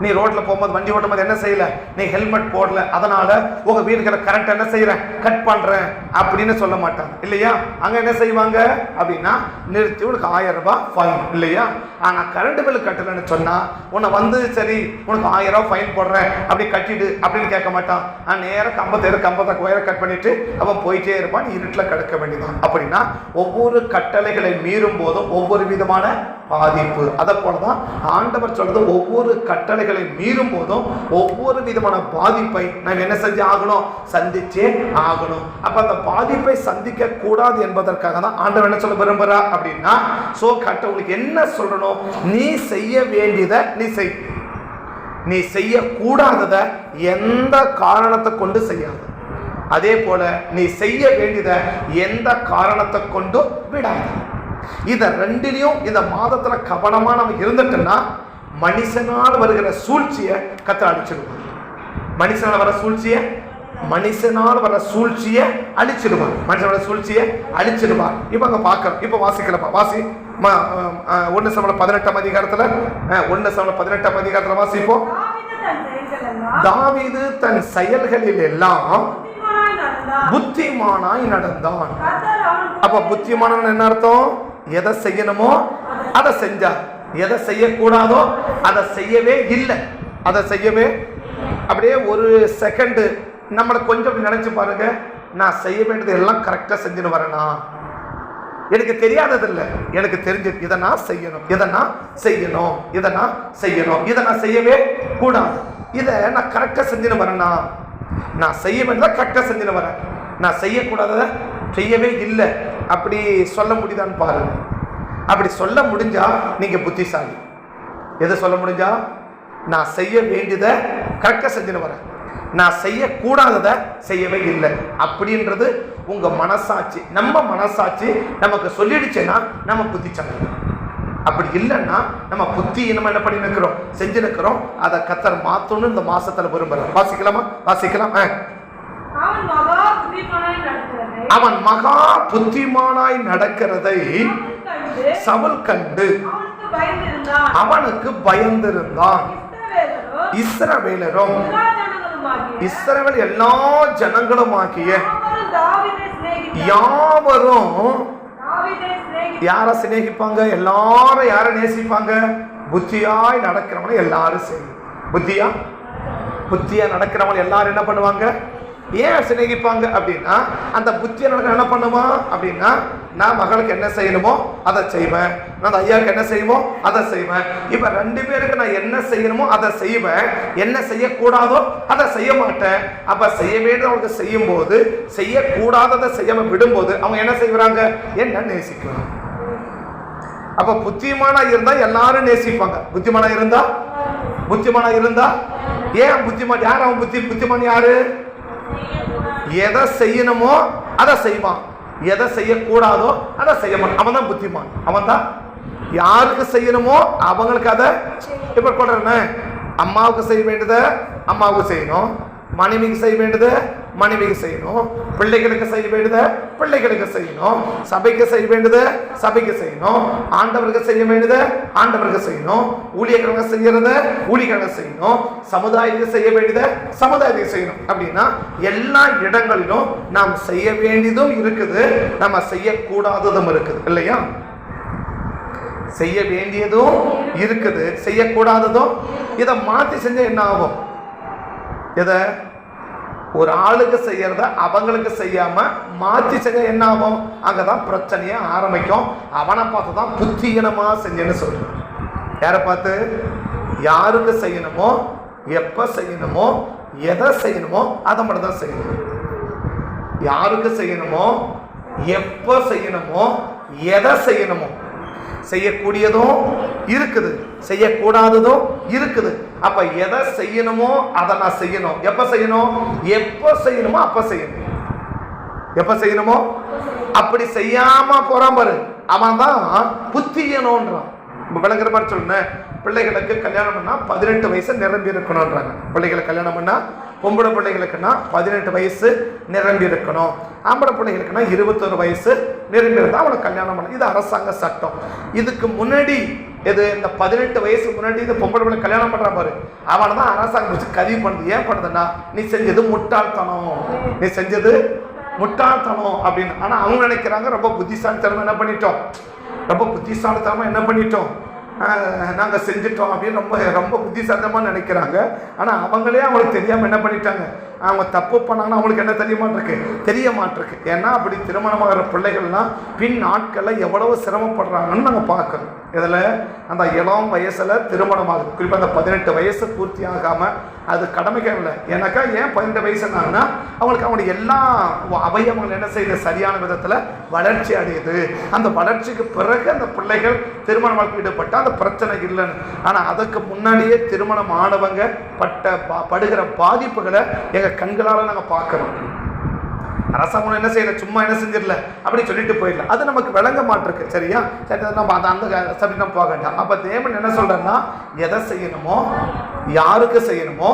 நீ ரோட்ல போகும்போது வண்டி ஓட்டும் போது என்ன செய்யல, நீ ஹெல்மெட் போடல, அதனால உங்க வீட்டுக்கிற கரண்ட் என்ன செய்யறேன், கட் பண்றேன் அப்படின்னு சொல்ல மாட்டாங்க இல்லையா? அங்க என்ன செய்வாங்க அப்படின்னா நிறுத்தி உனக்கு 1000 ரூபாய் ஃபைன் இல்லையா? ஆனா கரண்ட் பில் கட்டலன்னு சொன்னா உன்னை வந்து சரி உனக்கு 1000 ரூபாய் ஃபைன் போடுறேன் அப்படி கட்டிடு அப்படின்னு கேட்க மாட்டான். நேரம் கம்பத்தை ஒயரை கட் பண்ணிட்டு அவன் போயிட்டே இருப்பான், நீ இருட்டில் கிடக்க வேண்டியதான். அப்படின்னா ஒவ்வொரு கட்டளைகளை மீறும் போதும் ஒவ்வொரு விதமான பாதிப்பு. அதை போலதான் ஆண்டவர் சொல்றது, ஒவ்வொரு கட்டளைகளை மீறும் போதும் ஒவ்வொரு விதமான பாதிப்பை நாம் என்ன செஞ்சு ஆகணும், சந்திச்சே ஆகணும். அப்ப அந்த பாதிப்பை சந்திக்க கூடாது என்பதற்காக தான் ஆண்டவர் என்ன சொல்ல விரும்புறா அப்படின்னா, சோ உங்களுக்கு என்ன சொல்லணும், நீ செய்ய வேண்டியதை நீ செய், நீ செய்ய கூடாதத எந்த காரணத்தை கொண்டு செய்யாத. அதே போல நீ செய்ய வேண்டியதை எந்த காரணத்தை கொண்டு விடாத. இத ரெண்டிலையும் இந்த மாதத்துல கவனமா நம்ம இருந்துட்டோம்னா மனுஷனால் வருகிற சூழ்ச்சியை கர்த்தர் அழிச்சிடுவார். மனுஷனால் வர சூழ்ச்சியை அழிச்சிடுவார். மனுஷனோட சூழ்ச்சியை அழிச்சிடுவார். இப்ப அங்க பார்க்கிறோம். இப்ப வாசிக்கலப்பா, வாசி 1 Samuel 18 அதிகாரத்துல 1 Samuel 18 அதிகாரத்துல வாசிப்போம். தாவீது தன் செயல்களில் எல்லாம் புத்திமானாய் நடந்தான். அப்ப புத்திமானவன் என்ன அர்த்தம்? எதை செய்யணுமோ அதை செஞ்சார், எதை செய்யக்கூடாதோ அதை செய்யவே இல்லை. அதை செய்யவே அப்படியே ஒரு செகண்டு நம்மளை கொஞ்சம் நினைச்சு பாருங்க, நான் செய்ய வேண்டியது எல்லாம் கரெக்டா செஞ்சுன்னு வரேனா? எனக்கு தெரியாதது இல்லை, எனக்கு தெரிஞ்சது இதை நான் செய்யணும், இதை நான் செய்யணும், இதை நான் செய்யணும், இதை நான் செய்யவே கூடாது, இதை நான் கரெக்டா செஞ்சுன்னு வரேனா? நான் செய்ய வேண்டியதை கரெக்டா செஞ்சுன்னு வரேன், நான் செய்யக்கூடாததை செய்யவே இல்லை. அப்படி சொல்ல முடியுதான்னு பாருங்க. அப்படி சொல்ல முடிஞ்சா நீங்க புத்திசாலி. எதை சொல்ல முடிஞ்சா? நான் செய்ய வேண்டியதை கரெக்டா செஞ்சுன்னு வரேன், நான் செய்யக்கூடாததை செய்யவே இல்லை அப்படின்றது உங்க மனசாட்சி, நம்ம மனசாட்சி நமக்கு சொல்லிடுச்சுன்னா நம்ம புத்திசாலி. அப்படி இல்லைன்னா நம்ம புத்தி நம்ம என்ன பண்ணி நிற்கிறோம், செஞ்சு நிற்கிறோம். அதை கர்த்தர் மாத்தணும்னு இந்த மாசத்துல விரும்புறோம். வாசிக்கலாமா? வாசிக்கலாம். அவன் மகா புத்திமானாய் நடக்கிறதை சவுல் கண்டு அவனுக்கு பயந்திருந்தான். இஸ்ரவேலரும் இஸ்ரவேல் எல்லா ஜனங்களும் ஆகிய யாவரும் யார சிநேகிப்பாங்க? எல்லாரும் யார நேசிப்பாங்க? புத்தியாய் நடக்கிறவனை எல்லாரும் செய்யும். புத்தியா நடக்கிறவன் எல்லாரும் என்ன பண்ணுவாங்க? ஏன் சிநேகிப்பாங்க அப்படின்னா, அந்த புத்தியை நடக்க என்ன பண்ணுவான் அப்படின்னா, நான் மகளுக்கு என்ன செய்யணுமோ அதை செய்வேன், நான் ஐயாவுக்கு என்ன செய்யுமோ அதை செய்வேன். இப்ப 2 பேருக்கு நான் என்ன செய்யணுமோ அதை செய்வேன், என்ன செய்யக்கூடாதோ அதை செய்ய மாட்டேன். அப்ப செய்ய வேண்டியவங்களுக்கு செய்யும் போது செய்யக்கூடாததை செய்யாம விடும்போது அவங்க என்ன செய்வாங்க? என்ன நேசிக்கிறாங்க. அப்ப புத்திமானா இருந்தா எல்லாரும் நேசிப்பாங்க. புத்திமானா இருந்தா ஏன் புத்திமான்? யார் அவன்? புத்திமான் யாரு? எதை செய்யணுமோ அதை செய்வான், எதை செய்யக்கூடாதோ அதை செய்ய மாட்டான். அவன் தான் புத்திமான். அவன் தான் யாருக்கு செய்யணுமோ அவங்களுக்கு அதை. இப்ப சொல்றேன், அம்மாவுக்கு செய்ய வேண்டியதை அம்மாவுக்கு செய்யணும், மனைவிக்கு செய்ய வேண்டியதை மனைவிக்கு செய்யணும், பிள்ளைகளுக்கு செய்ய வேண்டியதை பிள்ளைகளுக்கு செய்யணும், சபைக்கு செய்ய வேண்டியதை சபைக்கு செய்யணும், ஆண்டவருக்கு செய்ய வேண்டியதை ஆண்டவருக்கு செய்யணும், ஊழியர்களுக்கு செய்யறதை ஊழியர்களுக்கு செய்யணும், சமுதாயத்துக்கு செய்ய வேண்டியதை சமுதாயத்துக்கு செய்யணும். அப்படின்னா எல்லா இடங்களிலும் நாம் செய்ய வேண்டியதும் இருக்குது, நம்ம செய்யக்கூடாததும் இருக்குது இல்லையா? செய்ய வேண்டியதும் இருக்குது, செய்யக்கூடாததும். இதை மாற்றி செஞ்சா என்ன ஆகும்? எதை ஒரு ஆளுக்கு செய்யறத அவங்களுக்கு செய்யாம மாற்றி செஞ்ச என்ன ஆகும்? அங்கதான் பிரச்சனையே ஆரம்பிக்கும். அவனை பார்த்து தான் புத்திகனமா செஞ்சேன்னு சொல்றான். யாரை பார்த்து? யாருக்கு செய்யணுமோ, எப்ப செய்யணுமோ, எதை செய்யணுமோ அதை மட்டும் தான் செய்யணும். யாருக்கு செய்யணுமோ, எப்ப செய்யணுமோ, எதை செய்யணுமோ, செய்யக்கூடியதும் இருக்குது, செய்யக்கூடாததும் இருக்குது. அப்ப எதை செய்யணுமோ அதை நான் செய்யணும். எப்ப செய்யணும்? எப்ப செய்யணுமோ அப்ப செய்யணும். எப்ப செய்யணுமோ அப்படி செய்யாம போறான் பாரு, அவன் தான் புத்தியனோன்றான். விளங்குற மாதிரி சொல்லுங்க. பிள்ளைகளுக்கு கல்யாணம் பண்ணா 18 வயசு நிரம்பி இருக்கணும்ன்றாங்க. பிள்ளைகளை கல்யாணம் பண்ணா, பொம்பளை பிள்ளைகளுக்குன்னா 18 வயசு நிரம்பி இருக்கணும், ஆம்பளை பிள்ளைகளுக்குன்னா 21 வயசு நிரம்பி இருந்தால் அவனை கல்யாணம் பண்ண. இது அரசாங்க சட்டம். இதுக்கு முன்னாடி இது இந்த 18 வயசு முன்னாடி இந்த பொம்பளை பிள்ளை கல்யாணம் பண்றான் பாரு, அவனை தான் அரசாங்கம் வச்சு கதிவு பண்ணுது. ஏன் பண்ணுதுன்னா, நீ செஞ்சது முட்டாள்தனம், நீ செஞ்சது முட்டாள்தனம் அப்படின்னு. ஆனா அவங்க நினைக்கிறாங்க ரொம்ப புத்திசாலித்தனமா என்ன பண்ணிட்டோம், ரொம்ப புத்திசாலித்தனமா என்ன பண்ணிட்டோம், நாங்கள் செஞ்சிட்டோம் அப்படின்னு ரொம்ப ரொம்ப புத்திசாலித்தனமாக நினைக்கிறாங்க. ஆனால் அவங்களே அவங்களுக்கு தெரியாமல் என்ன பண்ணிட்டாங்க, அவங்க தப்பு பண்ணாங்கன்னா அவங்களுக்கு என்ன தெரிய மாட்டிருக்கு. ஏன்னா அப்படி திருமணமாகிற பிள்ளைகள்லாம் பின் நாட்களில் எவ்வளவு சிரமப்படுறாங்கன்னு நாங்கள் பார்க்கணும். இதில் அந்த இளம் வயசில் திருமணமாகுது, குறிப்பாக அந்த 18 வயசு பூர்த்தி ஆகாமல் அது கடமைகள் இல்லை. எனக்கா ஏன் 18 வயசுனாங்கன்னா அவங்களுக்கு அவங்களுடைய எல்லா அவயவங்கள் என்ன செய்யுது, சரியான விதத்தில் வளர்ச்சி அடையுது. அந்த வளர்ச்சிக்கு பிறகு அந்த பிள்ளைகள் திருமணமாக ஈடுபட்டால் அந்த பிரச்சனை இல்லைன்னு. ஆனால் அதுக்கு முன்னாடியே திருமணம் ஆனவங்க படுகிற பாதிப்புகளை எங்கள் கண்களால் நாங்கள் பார்க்குறோம். அரசாங்கம் என்ன செய்யல, சும்மா என்ன செஞ்சிடல அப்படி சொல்லிட்டு போயிடல, அது நமக்கு விளங்க மாட்டிருக்கு. சரியா? சரி, நம்ம அந்த சப்ஜெக்ட் நம்ம போக வேண்டாம். அப்போ தேவன் என்ன சொல்றேன்னா, எதை செய்யணுமோ, யாருக்கு செய்யணுமோ,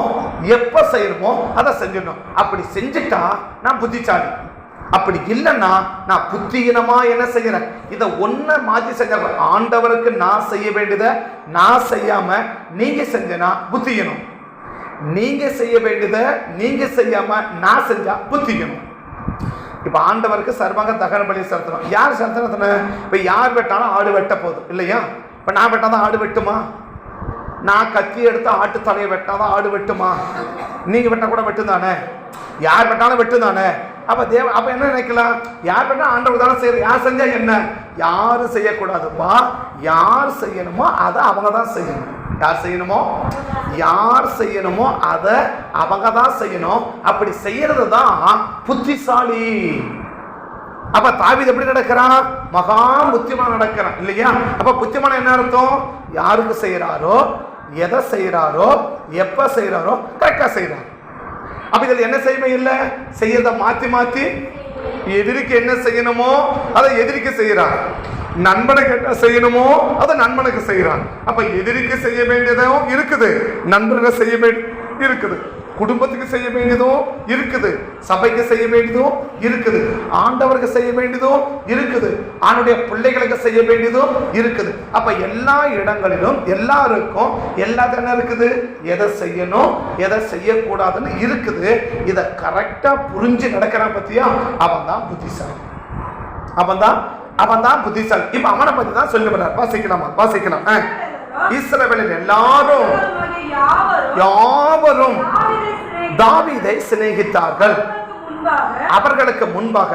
எப்போ செய்யணுமோ அதை செஞ்சிடணும். அப்படி செஞ்சுட்டா நான் புத்திசாலி, அப்படி இல்லைன்னா நான் புத்தியினமா என்ன செய்யறேன், இதை ஒன்ன மாற்றி செஞ்ச. ஆண்டவருக்கு நான் செய்ய வேண்டியதை நான் செய்யாம நீங்க செஞ்சனா புத்தியணும், நீங்க செய்ய வேண்டியதை நீங்க செய்யாம நான் செஞ்சா புத்திக்கணும். இப்ப ஆண்டவருக்கு சர்வாங்க தகன பலி செலுத்தணும். யார் செலுத்தணும்? இப்ப யார் வெட்டாலும் ஆடு வெட்ட போதும் இல்லையா? இப்ப நான் வெட்டாதான் ஆடு வெட்டுமா? நான் கத்தி எடுத்து ஆட்டு தலையை வெட்டாதான் ஆடு வெட்டுமா? நீங்க வெட்ட கூட வெட்டு தானே, யார் வெட்டாலும் வெட்டு தானே. அப்ப என்ன நினைக்கலாம், யார் வெட்டா ஆண்டவர் தானே செய்யற, யார் செஞ்சா என்ன, யாரும் செய்யக்கூடாதுப்பா. யார் செய்யணுமோ அதை அவங்க தான் செய்யணும். யார் செய்யணுமோ, யார் செய்யணுமோ அதை அவங்க தான் செய்யணும். அப்படி செய்யறது தான் புத்திசாலி. அப்ப தாவீது எப்படி நடக்கிறான், மகா புத்திமான் நடக்கிறான் இல்லையா? அப்ப புத்திமான் என்ன அர்த்தம், யாருக்கு செய்யறாரோ, எதை செய்யறாரோ, எப்ப செய்யறாரோ கரெக்டா செய்யறாரு. அப்ப இதுல என்ன செய்யவே இல்லை, செய்யறத மாத்தி மாத்தி எதிரிக்கு என்ன செய்யணுமோ அதை எதிரிக்கு செய்யறான், நண்பனுக்கு என்ன செய்யணுமோ அதை நண்பனுக்கு செய்யறான். அப்ப எதிரிக்கு செய்ய வேண்டியதும் இருக்குது, நண்பனுக்கு செய்ய வேண்டியது இருக்குது, குடும்பத்துக்கு செய்ய வேண்டியதும் இருக்குது, சபைக்கு செய்ய வேண்டியதும் இருக்குது, ஆண்டவருக்கு செய்ய வேண்டியதும் இருக்குது, அவனுடைய பிள்ளைகளுக்கு செய்ய வேண்டியதும் இருக்குது. அப்ப எல்லா இடங்களிலும் எல்லாருக்கும் எல்லாத்தையும் என்ன இருக்குது, எதை செய்யணும் எதை செய்யக்கூடாதுன்னு இருக்குது. இதை கரெக்டா புரிஞ்சு நடக்கிறான் பத்தியா, அவன் தான் புத்திசாலி, அவன் தான் புத்திசாலி. இப்ப அவனை பத்தி தான் சொல்லி வர்றார். வாசிக்கலாம். இஸ்ரவேலில் எல்லாரும் யாவரும் தாவீதை சிநேகித்தார்கள். அவர்களுக்கு முன்பாக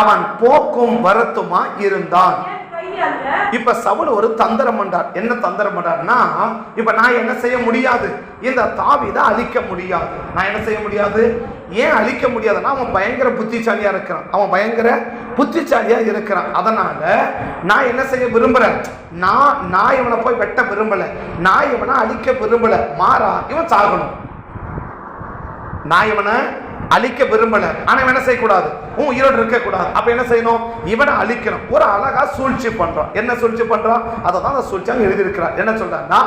அவன் போக்கும் வரத்துமா இருந்தான். இப்ப சவுல் ஒரு தந்திரம் பண்றார். என்ன தந்திரம் பண்றார்னா, இப்ப நான் என்ன செய்ய முடியாது, இந்த தாவீதை அழிக்க முடியாது. நான் என்ன செய்ய முடியாது, ஏன் அழிக்க முடியாதுன்னா அவன் பயங்கர புத்திசாலியா இருக்கிறான். அதனால நான் என்ன செய்ய விரும்புறேன், நான் இவனை போய் வெட்ட விரும்பல, நான் இவனை அழிக்க விரும்பல, மாறா இவன் சாகணும். நான் இவனை அழிக்க விரும்பல, ஆனா இவன் என்ன செய்யக்கூடாது, உயிரோடு இருக்க கூடாது. அப்ப என்ன செய்யணும், இவனை அழிக்கணும். ஒரு அழகா சூழ்ச்சி பண்றான். என்ன சூழ்ச்சி பண்றான், அதை தான் அந்த சூழ்ச்சியாக எழுதியிருக்கிறார். என்ன சொல்றான்னா,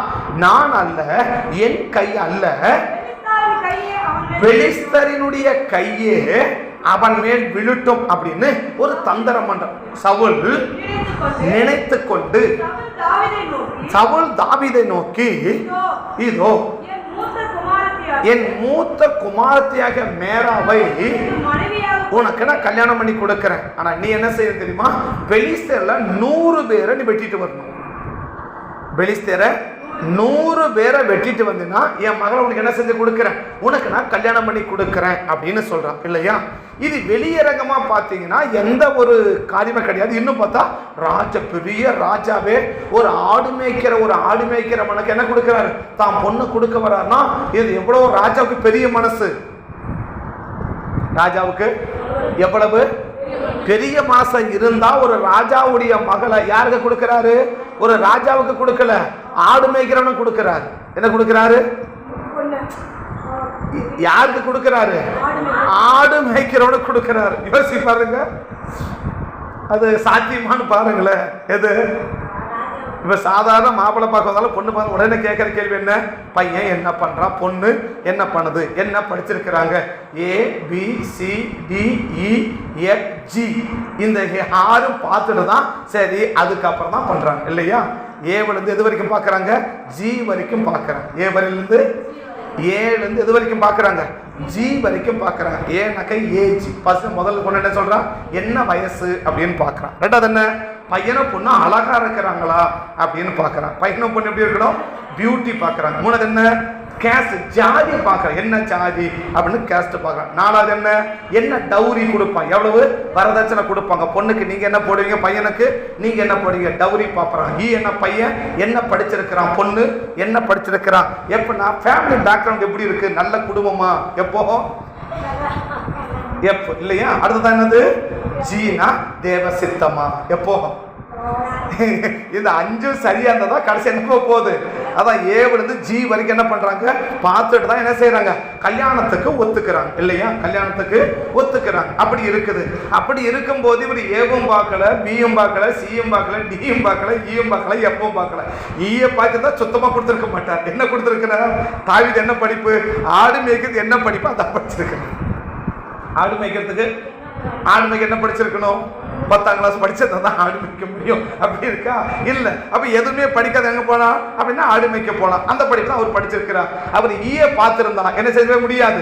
நான் அல்ல, என் கை அல்ல, பெலிஸ்தரினுடைய கையே அவன் மேல் விழுட்டும் அப்படின்னு ஒரு தந்திரம் பண்றான். சவுல் நினைத்து கொண்டு சவுல் தாவீதை நோக்கி, இதோ என் மூத்த குமாரத்தியாக மேராவை உனக்கு நான் கல்யாணம் பண்ணி கொடுக்கிறேன். ஆனா நீ என்ன செய்ய தெரியுமா, பெலிஸ்தேர்ல 100 பேரை நீ வெட்டிட்டு வரணும். பெலிஸ்தேரை 100 பேரை வெட்டிட்டு வந்தீங்கன்னா என் மகளை உனக்கு என்ன செஞ்சு கொடுக்குறேன், உனக்கு நான் கல்யாணம் பண்ணி கொடுக்குறேன் அப்படின்னு சொல்றான் இல்லையா. இது வெளியரங்கமா பார்த்தீங்கன்னா எந்த ஒரு காரியமே கிடையாது. இன்னும் பார்த்தா பெரிய ராஜாவே ஒரு ஆடு மேய்க்கிறவனுக்கு என்ன கொடுக்கிறாரு, தான் பொண்ணு கொடுக்க வர்றாருன்னா இது எவ்வளவு ராஜாவுக்கு பெரிய மனசு. ராஜாவுக்கு எவ்வளவு பெரிய மனசு இருந்தா ஒரு ராஜாவுடைய மகளை யாருக்கு கொடுக்கிறாரு, ஒரு ராஜாவுக்கு கொடுக்கல, ஆடு மேய்க்கிறவனுக்கு கொடுக்கிறாரு. என்ன கொடுக்கிறாரு, யாருக்கு கொடுக்கிறாரு, ஆடு மேய்க்கிறவனுக்கு கொடுக்கிறாரு. யோசிச்சு பாருங்க, அது சாத்தியமானு பாருங்களேன். எது இப்ப சாதாரண மாப்பிள்ளை பார்க்க வந்தாலும் பொண்ணு பார்த்து உடனே கேட்கிற கேள்வி என்ன, பையன் என்ன பண்றான், பொண்ணு என்ன பண்ணுது, என்ன படிச்சிருக்கிறாங்க, ABCDEFG இந்த 6 பார்த்துட்டு தான் சரி அதுக்கப்புறம் தான் பண்றாங்க இல்லையா. ஏவிலிருந்து எது வரைக்கும் பார்க்கறாங்க, G வரைக்கும் பார்க்கறாங்க. ஏவிலிருந்து ஏலேருந்து எது வரைக்கும் பார்க்கறாங்க, G வரைக்கும் பார்க்கறாங்க. ஏனாக்க ஏஜ் ஃபர்ஸ்ட் முதல்ல பொண்ணு என்ன சொல்றான், என்ன வயசு அப்படின்னு பார்க்கறான். ரெண்டாவது என்ன, பையனும் பொண்ணு அழகா இருக்கிறாங்களா அப்படின்னு பார்க்கறான். பையனும் பொண்ணு எப்படி இருக்கணும், பியூட்டி பார்க்கறாங்க. மூணாவது என்ன, கேஸ்ட் ஜாதி பார்க்கறான், என்ன ஜாதி அப்படின்னு கேஸ்ட் பார்க்கறான். நாலாவது என்ன டவுரி கொடுப்பான், எவ்வளவு வரதட்சணை கொடுப்பாங்க பொண்ணுக்கு, நீங்க என்ன போடுவீங்க, பையனுக்கு நீங்க என்ன போடுவீங்க, டவுரி பார்க்கறான். என்ன பையன் என்ன படிச்சிருக்கிறான், பொண்ணு என்ன படிச்சிருக்கிறான், எப்படின்னா ஃபேமிலி பேக்ரவுண்ட் எப்படி இருக்கு, நல்ல குடும்பமா, எப்போ எப்போ இல்லையா. அடுத்ததான் என்னது, ஜீனா தேவ சித்தமா, எப்போ இந்த 5 சரியா இருந்தா கடைசி என்ன போகுது. அதான் ஏவிலிருந்து G வரைக்கும் என்ன பண்றாங்க, பார்த்துட்டு தான் என்ன செய்யறாங்க, கல்யாணத்துக்கு ஒத்துக்கிறாங்க இல்லையா, கல்யாணத்துக்கு ஒத்துக்கிறாங்க. அப்படி இருக்குது. அப்படி இருக்கும் போது இவர் ஏவும் பார்க்கல, பியும் பார்க்கல, சியும் பார்க்கல, டியும் பார்க்கல, ஈயும் பார்க்கல, எப்பவும் பார்க்கல. ஈய பார்த்து தான் சுத்தமா கொடுத்துருக்க மாட்டார். என்ன கொடுத்துருக்கிறார், தாவீது என்ன படிப்பு, ஆடு மேய்க்கிறது என்ன படிப்பு அதான் படிச்சிருக்கிறார். ஆடு மேய்க்கிறதுக்கு என்ன படிச்சிருக்கணும், 10ஆம் கிளாஸ் படிச்சதா தான் ஆடு மேய்க்க முடியும் அப்படி இருக்கா, இல்ல. அப்ப எதுவுமே படிக்காத எங்க போனா அப்படின்னா ஆடு மேய்க்க போலாம். அந்த படிப்பு அவர் படிச்சிருக்கிறார். அவர் ஈய பார்த்திருந்தா என்ன செய்யவே முடியாது.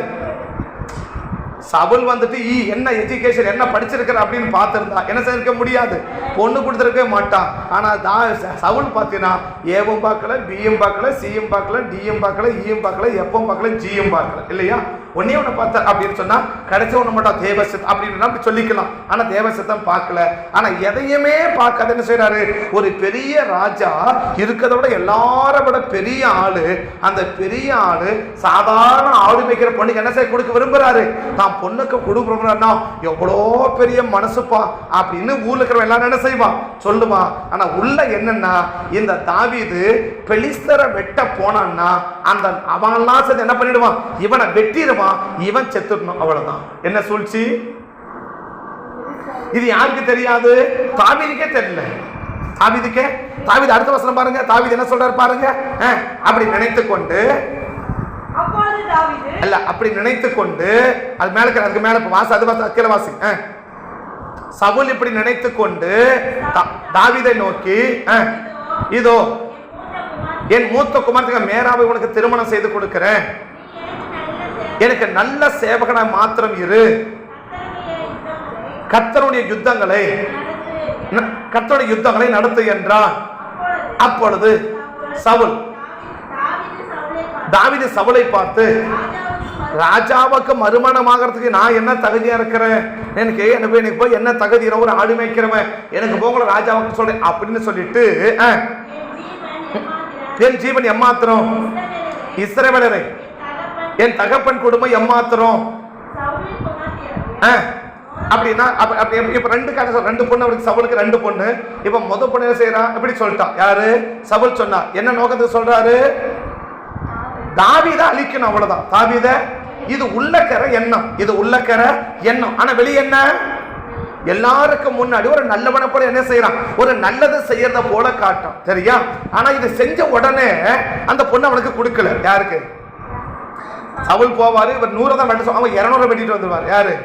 சவுல் வந்துட்டு என்ன எஜுகேஷன் என்ன படிச்சிருக்கிற அப்படின்னு பார்த்திருந்தா என்ன செய்ய முடியாது, பொண்ணு கொடுத்துருக்கவே மாட்டான். ஆனா சவுல் பார்த்தீங்கன்னா ஏவும் பார்க்கல, பியும் பார்க்கல, சியும் பார்க்கல, டியும் பார்க்கல, ஈயும் பார்க்கல, எப்பவும் பார்க்கல, ஜியும் பார்க்கல இல்லையா. ஒன்னே ஒன்று பார்த்தா அப்படின்னு சொன்னா கிடைச்ச ஒன்று மட்டும் தேவசித்தம் அப்படின்னு அப்படி சொல்லிக்கலாம். ஆனா தேவசித்தம் பார்க்கல. ஆனா எதையுமே பார்க்காத என்ன செய்யறாரு, ஒரு பெரிய ராஜா இருக்கிறத விட எல்லாரை விட பெரிய ஆளு, அந்த பெரிய ஆளு சாதாரண ஆடு மேய்க்கிற பொண்ணுக்கு என்ன செய்ய கொடுக்க விரும்புறாரு, தான் பொண்ணுக்கு கொடுக்குறோம்னா எவ்வளோ பெரிய மனசுப்பா அப்படின்னு ஊர்ல இருக்கிறவன் எல்லாரும் என்ன செய்வான் சொல்லுவான். ஆனா உள்ள என்னன்னா, இந்த தாவீது பெலிஸ்தரை வெட்ட போனான்னா அந்த அவன்லாம் சேர்ந்து என்ன பண்ணிடுவான், இவனை வெட்டிடுவான், இவன் செத்துடணும், அவ்வளவுதான். என்ன சூழ்ச்சி இது, யாருக்கு தெரியாது, தாவீதுக்கே தெரியல. தாவீது அடுத்த வசனம் பாருங்க, தாவீது என்ன சொல்றாரு பாருங்க. அப்படி நினைத்துக் கொண்டு அல்ல, அப்படி நினைத்துக் கொண்டு அது மேல அதுக்கு மேல வாசி, அது கீழே வாசி. சவுல் இப்படி நினைத்துக் கொண்டு தாவீதை நோக்கி, இதோ என் மூத்த குமாரத்துக்கு மேராவை உனக்கு திருமணம் செய்து கொடுக்கிறேன், எனக்கு நல்ல சேவகனா மாத்திரம் இரு, கர்த்தருடைய யுத்தங்களை நடத்து என்றான். அப்பொழுது தாவீது சவுலை பார்த்து, ராஜாவுக்கு மறுமணமாகறதுக்கு நான் என்ன தகுதியா இருக்கிறேன், எனக்கு போய் என்ன தகுதி, ஒரு ஆடு மேய்க்கிறவன் எனக்கு போங்கள ராஜாவுக்கு சொல்றேன் அப்படின்னு சொல்லிட்டு, என் ஜீவன் எம்மாத்திரம், இஸ்ரவேலரை என் தகப்பன் குடும்பம் எம்மாத்திரம் அப்படின்னா. இப்ப 2 பொண்ணு அவருக்கு, சவுலுக்கு 2 பொண்ணு. இப்ப முத பொண்ணு என்ன செய்யறான், எப்படி சொல்லிட்டான், யாரு சவுல் சொன்னா, என்ன நோக்கத்துக்கு சொல்றாரு, தாவீதை அழிக்கணும், அவ்வளவுதான். தாவீதை இது உள்ளக்கர எண்ணம், ஆனா வெளியே என்ன, எல்லாருக்கும் முன்னாடி ஒரு நல்லவனை போல என்ன செய்யறான், ஒரு நல்லது செய்யறத போல காட்டும், சரியா. ஆனா இது செஞ்ச உடனே அந்த பொண்ணு அவனுக்கு கொடுக்கல. யாருக்கு, சவுல் போவாரு, இவர் 100 தான் வெட்ட சொல்ல, அவன் 200 வெட்டிட்டு வந்துருவார். யாரு,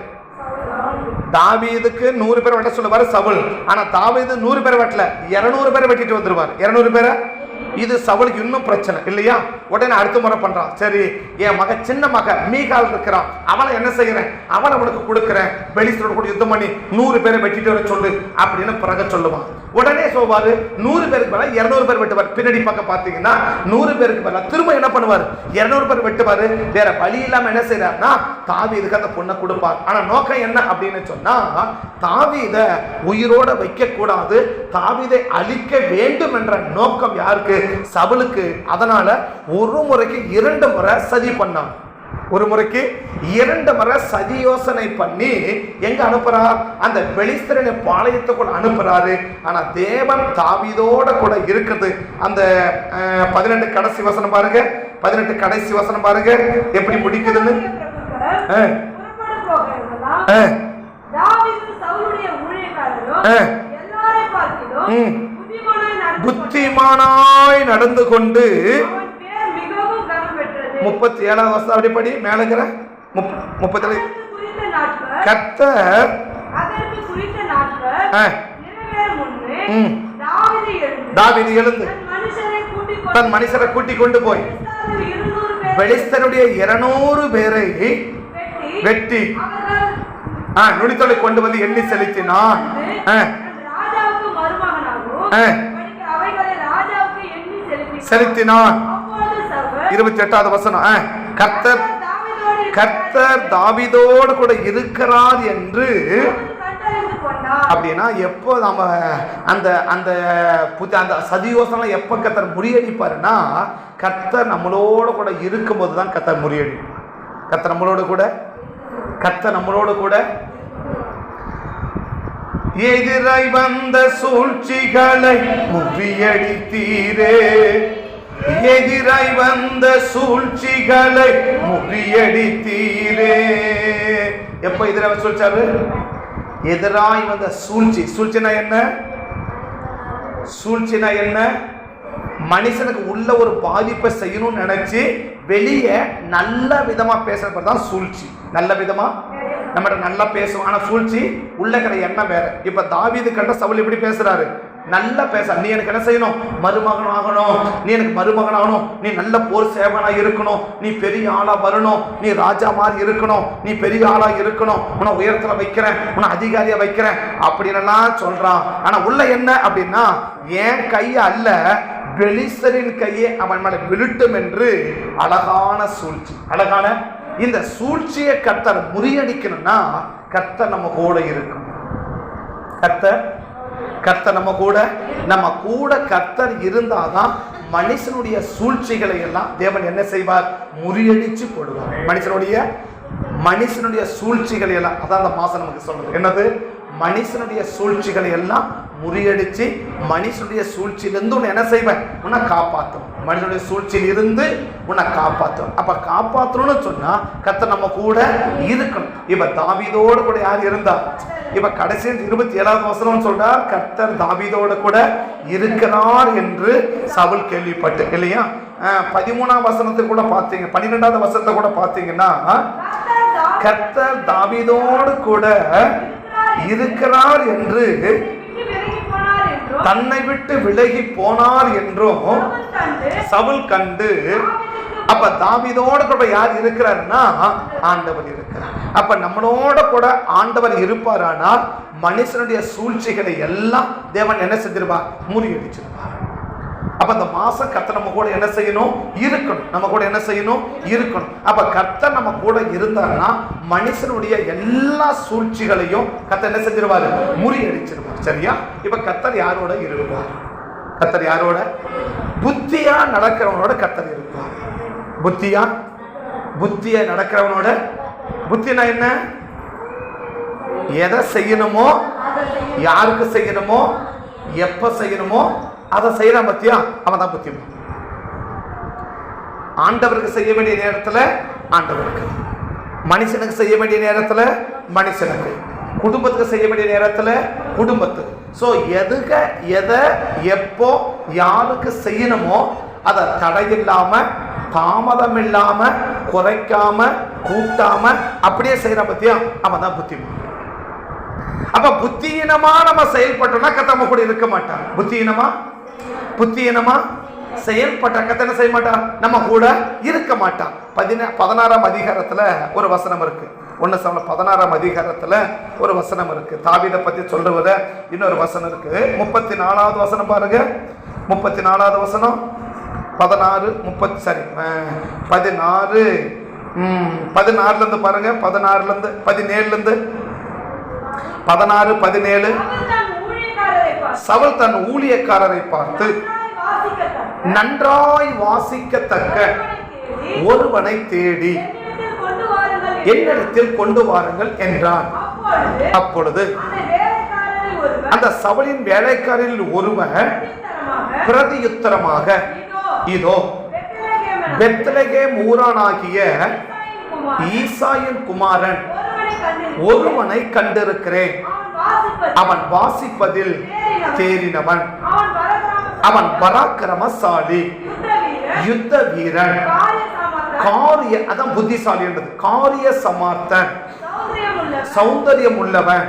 தாவீதுக்கு 100 பேர் வெட்ட சொல்லுவாரு சவுல். ஆனா தாவீது 100 பேர் வெட்டல, 200 பேரை வெட்டிட்டு வந்துருவார். 200 பேரை. இது சவுலுக்கு இன்னும் பிரச்சனை இல்லையா. உடனே அடுத்த முறை பண்றான், சரி என் சின்ன மக மீகால் இருக்கிறான், அவனை என்ன செய்யறேன், அவனை உனக்கு கொடுக்கிறேன், பெலிஸ்தரோட கூட யுத்தம் பண்ணி 100 பேரை வெட்டிட்டு வர சொல்லு அப்படின்னு பிறகு சொல்லுவான். உடனே சொல்வாரு 100 பேருக்கு மேல 200 பேர் வெட்டுவார். பின்னாடி பக்கம் பார்த்தீங்கன்னா 100 பேருக்கு மேல திரும்ப என்ன பண்ணுவார், 200 பேர் வெட்டுவாரு. வேற வழி இல்லாம என்ன செய்யறாருன்னா தாவீதுக்கு அந்த பொண்ணை கொடுப்பார். ஆனா நோக்கம் என்ன அப்படின்னு சொன்னா, தாவீத உயிரோட வைக்க கூடாது, தாவீதை அழிக்க வேண்டும் என்ற நோக்கம் யாருக்கு, சவுலுக்கு. அதனால ஒரு முறைக்கு 2 முறை சதி பண்ணான். ஒரு முறைக்கு 2 முறை சதி யோசனை பண்ணி எங்க அனுப்புறார், அந்த பெலிஸ்தரின் பாளையத்துக்குள்ள அனுப்புறாரு. ஆனா தேவன் தாவீதோட கூட இருக்குது. அந்த 18 கடைசி வசனம் பாருங்க, 18 கடைசி வசனம் பாருங்க எப்படி முடிக்குதுன்னு. புத்திமானாய் நடந்து கொண்டு 37 வருஷம் அப்படிப்படி மேலங்கிற 37 கர்த்தர் தாவீது எழுந்து தன் மனுஷரை கூட்டிக் கொண்டு போய் பெலிஸ்தருடைய 200 பேரை வெட்டி நுனித்தொலை கொண்டு வந்து எண்ணி செலுத்தினான். 28வது வசனம், கர்த்தர் தாவீதோடு கூட இருக்கிறார் என்று. அப்படின்னா எப்போ நம்ம அந்த அந்த அந்த சதியோசனை எப்ப கர்த்தர் முறியடிப்பாருன்னா, கர்த்தர் நம்மளோட கூட இருக்கும்போது தான் கர்த்தர் முறியடிப்பார். கர்த்தர் நம்மளோட கூட, கர்த்தர் நம்மளோட கூட. எதிராய் வந்த சூழ்ச்சிகளை முறியடித்தீரே, எதிராய் வந்த சூழ்ச்சிகளை முறியடித்தீரே. எப்ப எதிராக சொல்லிச்சாரு, எதிராய் வந்த சூழ்ச்சி. சூழ்ச்சினா என்ன, சூழ்ச்சினா என்ன, மனுஷனுக்கு உள்ள ஒரு பாதிப்பை செய்யணும்னு நினைச்சு வெளியே நல்ல விதமா பேசுறது தான் சூழ்ச்சி. நல்ல விதமா நம்மகிட்ட நல்லா பேசுவோம், ஆனா சூழ்ச்சி உள்ள இருக்கிற எண்ணம் வேற. இப்ப தாவீது கண்ட சவுல் எப்படி பேசுறாரு, நல்லா பேச, நீ எனக்கு என்ன செய்யணும், மருமகன் ஆகணும், நீ எனக்கு மருமகன் ஆகணும், நீ நல்ல போர் சேவனா இருக்கணும், நீ பெரிய ஆளா வரணும், நீ ராஜா மாதிரி இருக்கணும், நீ பெரிய ஆளா இருக்கணும், உன்னை உயரத்துல வைக்கிறேன், உன்னை அதிகாரியா வைக்கிறேன் அப்படின்னு சொல்றான். ஆனா உள்ள என்ன அப்படின்னா, என் கைய அல்ல பெலிஸ்தரின் கையே அவன் மேல விழுட்டும் என்று அழகான சூழ்ச்சி. அழகான இந்த சூழ்ச்சியை கர்த்தர் முறியடிக்கணும்னா கர்த்தர் நம்ம கூட இருக்கணும். கர்த்தர் நம்ம கூட கர்த்தர் இருந்தாதான் மனுஷனுடைய சூழ்ச்சிகளை எல்லாம் தேவன் என்ன செய்வார், முறியடிச்சு போடுவார். மனுஷனுடைய சூழ்ச்சிகளை எல்லாம், அதான் அந்த மாசம் நமக்கு சொல்றது என்னது, மனுஷனுடைய சூழ்ச்சிகளை எல்லாம் முறியடிச்சு மனுஷனுடைய சூழ்ச்சியிலிருந்து உன்னை என்ன செய்வேன், உன்னை காப்பாற்றும். மனுஷனுடைய சூழ்ச்சியில் இருந்து உன்னை காப்பாற்றும். அப்ப காப்பாற்றணும்னு சொன்னா கர்த்தர் நம்ம கூட இருக்கணும். இப்ப தாவீதோடு கூட யார் இருந்தா, இப்ப கடைசி 27வது வசனம் சொல்றார், கர்த்தர் தாவீதோடு கூட இருக்கிறார் என்று சவுல் கேள்விப்பட்டு இல்லையா. 13ஆம் வசனத்தை கூட பார்த்தீங்க, 12வது வசனத்தை கூட பார்த்தீங்கன்னா, கர்த்தர் தாவீதோடு கூட இருக்கிறார் என்று தன்னை விட்டு விலகி போனார் என்றும் சவுல் கண்டு. அப்ப தாவீதோட கூட யார் இருக்கிறார்னா ஆண்டவர் இருக்கிறார். அப்ப நம்மளோட கூட ஆண்டவர் இருப்பாரானால் மனுஷனுடைய சூழ்ச்சிகளை எல்லாம் தேவன் என்ன செஞ்சிருப்பார், முறியடிச்சிருப்பார். அப்ப அந்த மாசம் கர்த்தர் நம்ம கூட என்ன செய்யணும், இருக்கணும். நம்ம கூட என்ன செய்யணும், இருக்கணும். அப்ப கர்த்தர் நம்ம கூட இருந்தாருன்னா மனுஷனுடைய எல்லா சூழ்ச்சிகளையும் கர்த்தர் என்ன செஞ்சிருவாரு, முறியடிச்சிருவார். சரியா? இப்ப கர்த்தர் யாரோட இருப்பார், கர்த்தர் யாரோட, புத்தியா நடக்கிறவனோட கர்த்தர் இருப்பார். புத்தியா நடக்கிறவனோட. புத்தினா என்ன, எதை செய்யணுமோ, யாருக்கு செய்யணுமோ, எப்ப செய்யணுமோ அதை செய்யறான் பத்தியா, அவன் தான் புத்திமான். ஆண்டவருக்கு செய்ய வேண்டிய நேரத்துல ஆண்டவருக்கு, மனுஷனுக்கு செய்ய வேண்டிய நேரத்துல மனுஷனுக்கு, குடும்பத்துக்கு செய்ய வேண்டிய நேரத்துல குடும்பத்துக்கு. சோ எதை எப்போ யாருக்கு செய்யணுமோ அதை தடையில்லாம தாமதம் இல்லாம குறைக்காம கூட்டாம அப்படியே செய்யறான் பத்தியா, அவன் தான் புத்திமான். அப்ப புத்தியினமா நம்ம செயல்பட்டோம்னா கர்த்தர் நம்ம கூட இருக்க மாட்டான். புத்தியினமா செயல்பட்ட கர்த்தர் என்ன செய்ய மாட்டான், நம்ம கூட இருக்க மாட்டான். 16ஆம் அதிகாரத்துல ஒரு வசனம் இருக்கு. 1 சாமுவேல் 16ஆம் அதிகாரத்தில் ஒரு வசனம் இருக்கு. தாவீதை பற்றி சொல்றவர இன்னொரு வசனம் இருக்கு. 34வது வசனம் பாருங்க. 34வது வசனம் 16 பாருங்க. 17 சவுல் தன் ஊழியக்காரரை பார்த்து நன்றாய் வாசிக்கத்தக்க ஒருவனை தேடி என்னிடத்தில் கொண்டு வாருங்கள் என்றான். அப்பொழுது அந்த சவுலின் வேலைக்காரரில் ஒருவன் பிரதியுத்தரமாக, இதோ பெத்லகேம் ஊரானாகிய ஈசாயின் குமாரன் ஒருவனை கண்டிருக்கிறேன். அவன் வாசிப்பதில் தேறினவன், அவன் பராக்கிரமசாலி, யுத்த வீரன், காரிய, அதான் புத்திசாலி என்றது, காரிய சமார்த்தன், சௌந்தரியம் உள்ளவன்,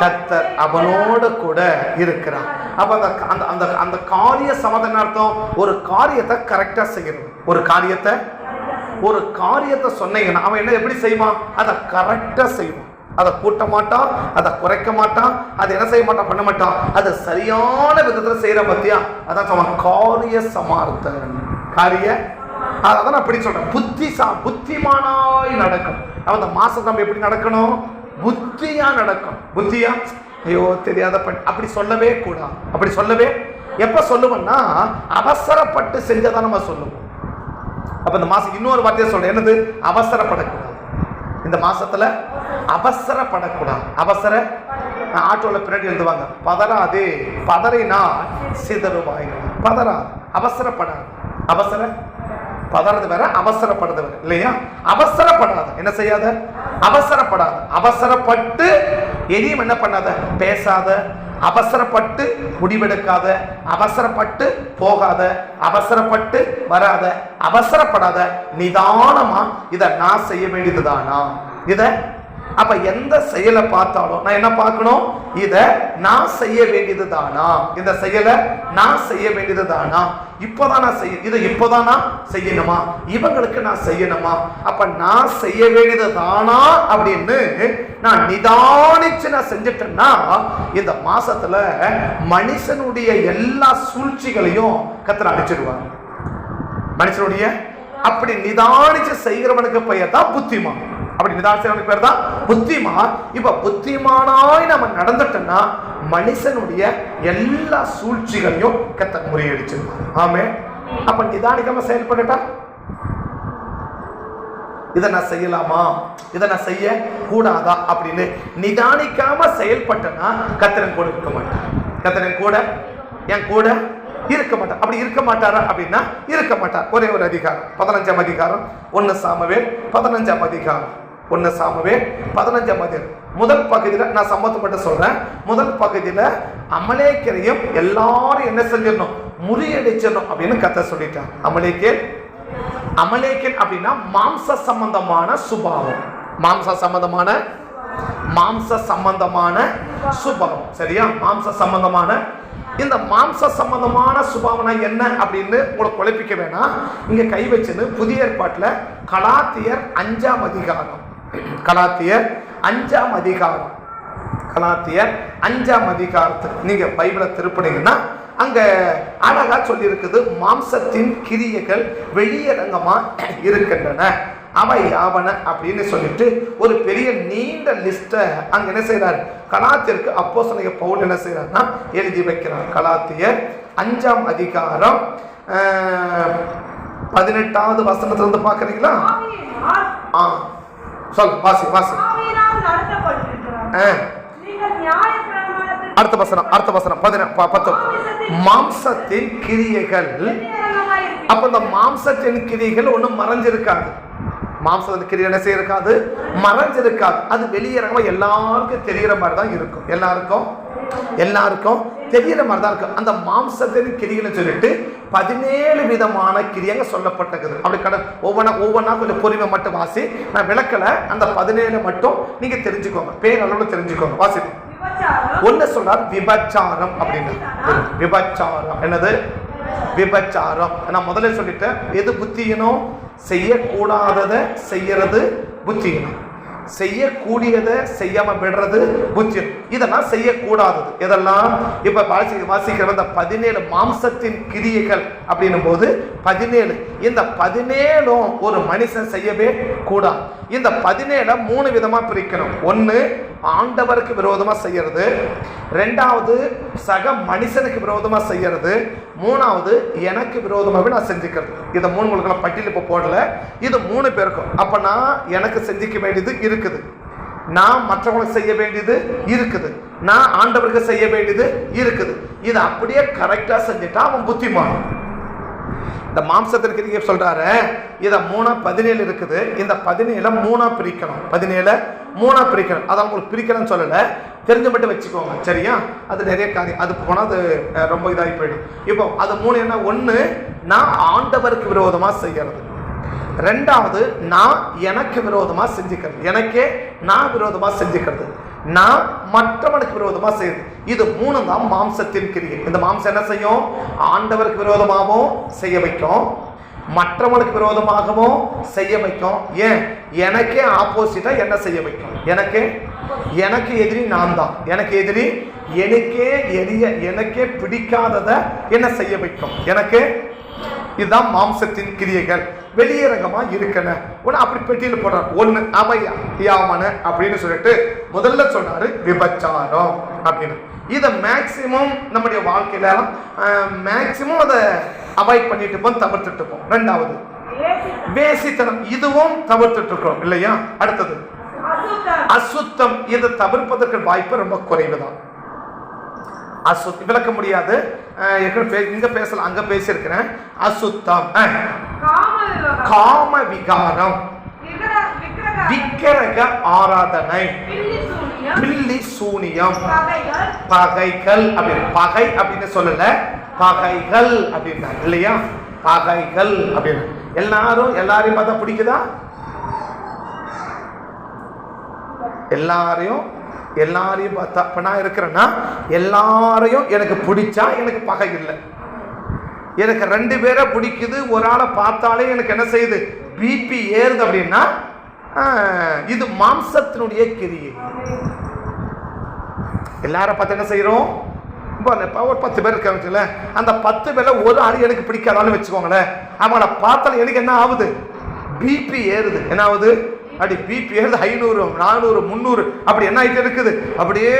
கர்த்தர் அவனோட கூட இருக்கிறான். அப்ப அந்த காரிய சமாதான அர்த்தம் ஒரு காரியத்தை கரெக்டா செய்யணும். ஒரு காரியத்தை சொன்னீங்கன்னா அவன் என்ன எப்படி செய்வான்? அதை கரெக்டா செய்வான். அதை கூட்ட மாட்டான், அதை குறைக்க மாட்டான், அதை என்ன செய்ய மாட்டான், பண்ண மாட்டான். அதை சரியான விதத்துல செய்யற பத்தியா, அதான் சொல்லுவான் காரிய சமார்த்தன். அதான் அப்படி சொல்றேன். புத்திமானாய் நடக்கும். அந்த மாசம் நம்ம எப்படி நடக்கணும்? புத்தியா நடக்கும். புத்தியா ஐயோ தெரியாத அப்படி சொல்லவே கூடாது. அப்படி சொல்லவே எப்ப சொல்லுவோம்னா அவசரப்பட்டு செஞ்சதான் நம்ம சொல்லுவோம். அப்ப இந்த மாசம் இன்னொரு வார்த்தையை சொல்றேன். என்னது? அவசரப்படக்கூடாது. இந்த மாசத்துல அவசரப்படக்கூடாது. ஆட்டோல பின்னாடி எழுதுவாங்க, பதறாதே, பதறினா சிதறுவாய். அவசரப்படாது. பதறது வேற, அவசரப்படுறது வேற இல்லையா? அவசரப்படாத, என்ன செய்யாத? அவசரப்படாத. அவசரப்பட்டு எதையும் என்ன பண்ணாத, பேசாத, அவசரப்பட்டு முடிவெடுக்காத, அவசரப்பட்டு போகாத, அவசரப்பட்டு வராத, அவசரப்படாத, நிதானமா இதை நான் செய்ய வேண்டியதுதானா? அப்ப எந்த செயலை பார்த்தாலும் நான் என்ன பார்க்கணும்? இதை நான் செய்ய வேண்டியது தானா? இந்த செயலை நான் செய்ய வேண்டியது தானா? இப்போதான் நான் இதை இப்போதான் நான் செய்யணுமா? இவங்களுக்கு நான் செய்யணுமா? அப்ப நான் செய்ய வேண்டியது தானா அப்படின்னு நான் நிதானிச்சு நான் செஞ்சுட்டேன்னா இந்த மாசத்துல மனுஷனுடைய எல்லா சூழ்ச்சிகளையும் கர்த்தர் அடிச்சிடுவாங்க. மனுஷனுடைய அப்படி நிதானிச்சு செய்கிறவனுக்கு பெயர் தான் புத்திமான். அப்படி நிதானிச்சவனுக்கு பேர் தான் புத்திமான். இப்ப புத்திமானாய் நம்ம நடந்துட்டோம்னா மனுஷனுடைய எல்லா சூழ்ச்சிகளையும் கர்த்தர் முறியடிச்சிருவாங்க. ஆமே. அப்ப நிதானிக்காம செயல்பட்டுட்டா இதை நான் செய்யலாமா, இதை நான் செய்ய கூடாதா அப்படின்னு நிதானிக்காம செயல்பட்டனா கர்த்தர் கூட இருக்க மாட்டார். கர்த்தர் கூட என் கூட இருக்க மாட்டார். அப்படி இருக்க மாட்டாரா அப்படின்னா இருக்க மாட்டார். ஒரே ஒரு அதிகாரம், 15ஆம் அதிகாரம் 1 சாமுவேல் 15ஆம் அதிகாரம் 1 சாமுவேல் 15ஆம் அதிகாரம் முதல் பகுதியில் நான் சம்பந்தப்பட்ட சொல்றேன். முதல் பகுதியில் அமலேக்கரையும் எல்லாரும் என்ன செஞ்சிடணும், முறியடிச்சிடணும் அப்படின்னு கர்த்தர் சொல்லிட்டார். அமலேக்கன் அப்படின்னா மாம்ச சம்பந்தமான சுபாவம், மாம்ச சம்பந்தமான சுபாவம். சரியா? மாம்ச சம்பந்தமான இந்த மாம்ச சம்பந்தமான சுபாவனா என்ன அப்படின்னு உங்களை குழப்பிக்க வேணாம். இங்க கை வச்சுன்னு புதிய ஏற்பாட்டில் கலாத்தியர் 5ஆம் அதிகாரம், கலாத்தியர் 5ஆம் அதிகாரத்துக்கு நீங்க பைபிளை திருப்பினீங்கன்னா அங்க அழகா சொல்லி இருக்குது. மாம்சத்தின் கிரியைகள் வெளியரங்கமா இருக்கின்றன, அவை யாவன அப்படின்னு சொல்லிட்டு ஒரு பெரிய நீண்ட லிஸ்ட அங்க என்ன செய்யறாரு, கலாத்தியருக்கு அப்போஸ்தலனாகிய பவுல் என்ன செய்யறாருன்னா எழுதி வைக்கிறார். கலாத்தியர் 5ஆம் அதிகாரம் 18வது வசனத்திலிருந்து பாக்குறீங்களா? சொல், வாசி. அடுத்த வசனம் 10. மாம்சத்தின் கிரியைகள். அப்ப இந்த மாம்சத்தின் கிரியைகள் ஒண்ணும் மறைஞ்சிருக்காது. மாம்சத்தின் கிரியை என்ன செய்யிருக்காது, மறைஞ்சிருக்காது. அது வெளியரங்கமா எல்லாருக்கும் தெரிகிற மாதிரி தான் இருக்கும். எல்லாருக்கும் தெரிகிற மாதிரி தான் இருக்கும். அந்த மாம்சத்தின் கிரியைன்னு சொல்லிட்டு 17 விதமான கிரியைங்க சொல்லப்பட்டிருக்குது. அப்படி ஒவ்வொன்றா கொஞ்சம் பொறுமை மட்டும் வாசி. நான் விளக்கல, அந்த 17 மட்டும் நீங்க தெரிஞ்சுக்கோங்க, பேரளவுல தெரிஞ்சுக்கோங்க. வாசி. ஒன்னு சொல்றார் விபச்சாரம் அப்படின்னு. விபச்சாரம் என்னது? விபச்சாரம். நான் முதல்ல சொல்லிட்டேன், எது புத்தியனும் செய்யக்கூடாததை செய்யறது புத்தியனும். செய்யக்கூடியதை செய்யாம விடுறது புத்தியம். இதெல்லாம் செய்யக்கூடாதது. இதெல்லாம் இப்ப வாசிக்கிற இந்த 17 மாம்சத்தின் கிரியைகள் அப்படின்னும் போது 17, இந்த 17 ஒரு மனுஷன் செய்யவே கூடாது. இந்த 17 3 விதமா பிரிக்கணும். ஒன்னு ஆண்டவருக்கு விரோதமா செய்யறது, ரெண்டாவது சக மனுஷனுக்கு விரோதமா செய்யறது, மூணாவது எனக்கு விரோதமாவே நான் செஞ்சுக்கிறது. இதை 3 உங்களுக்கு பட்டியல் இப்ப போடல. இது 3 பேருக்கும். அப்ப நான் எனக்கு செஞ்சுக்க வேண்டியது இருக்குது, நான் மற்றவங்களுக்கு செய்ய வேண்டியது இருக்குது, நான் ஆண்டவருக்கு செய்ய வேண்டியது இருக்குது. இது அப்படியே கரெக்டா செஞ்சுட்டா அவன் புத்திமான். இந்த மாம்சத்திற்கு சொல்றாரு இத 3-17 இருக்குது. இந்த 17 3 பிரிக்கணும். 17 3 பிரிக்கணும். அதை உங்களுக்கு பிரிக்கணும்னு சொல்லல, தெரிஞ்ச மட்டும் வச்சுக்கோங்க, சரியா? அது நிறைய காரியம், அது போனா அது ரொம்ப இதாகி போயிடும். இப்போ அது 3 என்ன? ஒன்று நான் ஆண்டவருக்கு விரோதமா செய்யறது, ரெண்டாவது நான் எனக்கு விரோதமா செஞ்சுக்கிறது, எனக்கே நான் விரோதமா செஞ்சுக்கிறது, நான் மற்றவனுக்கு விரோதமா செய்யுது. இது 3 தான் மாம்சத்தின் கிரியை. இந்த மாம்சம் என்ன செய்யும்? ஆண்டவருக்கு விரோதமாகவும் செய்ய வைக்கும், மற்றவனுக்கு விரோதமாகவும் செய்ய வைக்கும். ஏன்? எனக்கே ஆப்போசிட்டா என்ன செய்ய வைக்கும்? எனக்கு எதிரி நான் தான். எனக்கு எதிரி எனக்கே பிடிக்காதத என்ன செய்ய வைக்கும்? எனக்கு இதுதான் மாம்சத்தின் கிரியைகள். வெளியரங்கமா இருக்கணும். ஒன்று அப்படி பெட்டியில் போடுறாரு. ஒன்று அவையாமன அப்படின்னு சொல்லிட்டு முதல்ல சொன்னாரு விபச்சாரம் அப்படின்னு. இதை மேக்சிமம் நம்முடைய வாழ்க்கையில மேக்சிமம் அதை அவாய்ட் பண்ணிட்டு இருப்போம், தவிர்த்துட்டு இருப்போம். ரெண்டாவது வேசித்தனம், இதுவும் தவிர்த்துட்டு இருக்கோம் இல்லையா? அடுத்தது அசுத்தம், இதை தவிர்ப்பதற்கு வாய்ப்பு ரொம்ப குறைவுதான். அசுத்தம் விளக்க முடியாது, இங்க பேசலாம், அங்க பேசியிருக்கிறேன். அசுத்தம், காம விகாரம், விக்கிரக ஆராதனை, பில்லி சூனியம், பகைகள். அப்படின்னு பகை அப்படின்னு சொல்லல, பகைகள் அப்படின்னா இல்லையா? பகைகள் அப்படின்னு எல்லாரையும் பார்த்தா பிடிக்குதா? எல்லாரையும் பார்த்தா இப்ப நான் இருக்கிறேன்னா எல்லாரையும் எனக்கு பிடிச்சா எனக்கு பகை இல்லை. எனக்கு 2 பேரை பிடிக்குது, ஒரு ஆளை பார்த்தாலே எனக்கு என்ன செய்யுது? பிபி ஏறுது. அப்படின்னா இது மாம்சத்தினுடைய கிரியை. எல்லாரும் பார்த்து என்ன செய்யறோம்? ஒரு 10 பேர் இருக்காங்கல்ல, அந்த 10 பேர்ல ஒரு ஆள் எனக்கு பிடிக்காதான்னு வச்சுக்கோங்களேன், அவங்கள பார்த்தாலும் எனக்கு என்ன ஆகுது? பிபி ஏறுது. என்ன ஆகுது? அப்படி பிபி ஏறுது. 500 400 300 அப்படி என்ன ஆகிட்டு இருக்குது? அப்படியே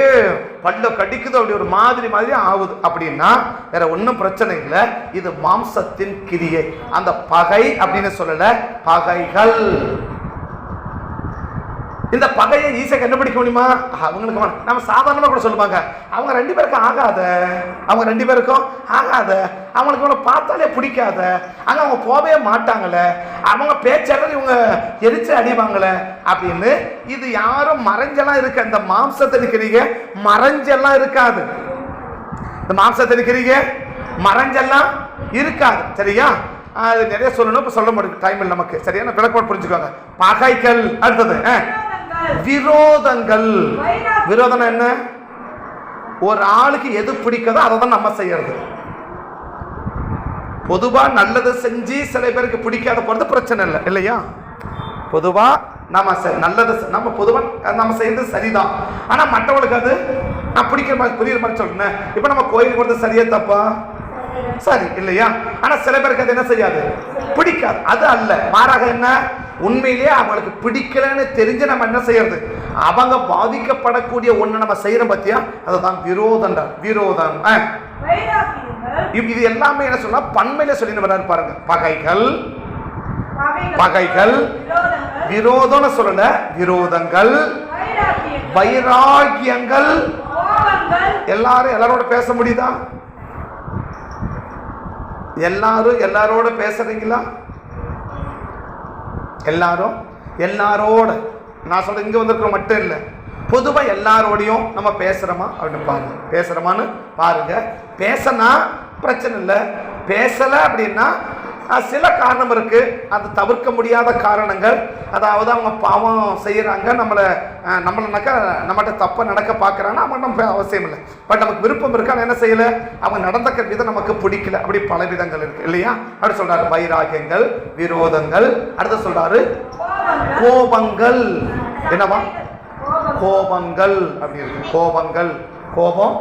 பல்ல கடிக்குது, அப்படி ஒரு மாதிரி ஆகுது. அப்படின்னா வேற ஒன்றும் பிரச்சனை இல்லை, இது மாம்சத்தின் கிரியை. அந்த பகை அப்படின்னு சொல்லல, பகைகள். இந்த பகையை ஈஸியாக கண்டுபிடிக்க முடியுமா? அவங்களுக்கு நம்ம சாதாரணமாக கூட சொல்லுவாங்க, அவங்க 2 பேருக்கும் ஆகாத, அவங்களுக்கு இவனை பார்த்தாலே பிடிக்காத, அங்கே அவங்க போகவே மாட்டாங்களே, அவங்க பேச்சாளர் இவங்க எரிச்சு அடிவாங்களே அப்படின்னு. இது யாரும் மறைஞ்செல்லாம் இருக்க, இந்த மாம்சத்திற்கிறீங்க மறைஞ்செல்லாம் இருக்காது. இந்த மாம்சத்திற்கிறீங்க மறைஞ்செல்லாம் இருக்காது, சரியா? அது நிறைய சொல்லணும், இப்போ சொல்ல முடியும், டைம் இல்லை நமக்கு. சரியான விளக்கம் புரிஞ்சுக்கோங்க. பகைகள். அடுத்தது விரோதங்கள். விரோதம் என்ன? ஒரு ஆளுக்கு எது பிடிக்காதோ அதை தான் நம்ம செய்யறது. பொதுவா நல்லது செஞ்சு சில பேருக்கு பிடிக்காத போறது பிரச்சனை இல்லை இல்லையா? பொதுவா நம்ம நல்லது நம்ம பொதுவா நம்ம செய்யறது சரிதான், ஆனா மற்றவங்களுக்கு அது நான் பிடிக்கிற மாதிரி புரியுற மாதிரி சொல்றேன். இப்ப நம்ம கோயிலுக்கு போறது சரியா தப்பா? சரி இல்லையா? ஆனா சில பேருக்கு அது என்ன செய்யாது? பிடிக்காது. அது அல்ல, மாறாக என்ன? உண்மையிலேயே அவங்களுக்கு பிடிக்கலன்னு தெரிஞ்சு நம்ம என்ன செய்யறது? அவங்க பாதிக்கப்படக்கூடிய ஒண்ணு நம்ம செய்யறோம் பத்தியா, அதுதான் விரோதம். விரோதம் இது எல்லாமே என்ன சொன்னா பன்மையில சொல்லி வர்றாரு பாருங்க. பகைகள், விரோதம் சொல்லல, விரோதங்கள், வைராகியங்கள். எல்லாரோட பேச முடியுதா? எல்லாரோட பேசுறீங்களா? எல்லாரோட நான் சொல்றேன், இங்க வந்திருக்கிற மட்டும் இல்லை, பொதுவா எல்லாரோடையும் நம்ம பேசுறோமா அப்படின்னு பாருங்க. பேசுறோமான்னு பாருங்க. பேசினா பிரச்சனை இல்லை, பேசல அப்படின்னா சில காரணம் இருக்கு, அது தவிர்க்க முடியாத காரணங்கள். அதாவது அவங்க பாவம் செய்யறாங்க, நம்மளனாக்கா நம்மகிட்ட தப்ப நடக்க பார்க்கறாங்க, அவங்க நம்ம அவசியம் இல்லை. பட் நமக்கு விருப்பம் இருக்கா, என்ன செய்யல, அவங்க நடந்துக்கிற விதம் நமக்கு பிடிக்கல, அப்படி பல விதங்கள் இருக்கு இல்லையா? அப்படி சொல்றாரு வைராகியங்கள், விரோதங்கள். அடுத்து சொல்றாரு கோபங்கள். என்னவா? கோபங்கள் அப்படி இருக்கு. கோபங்கள், கோபம்.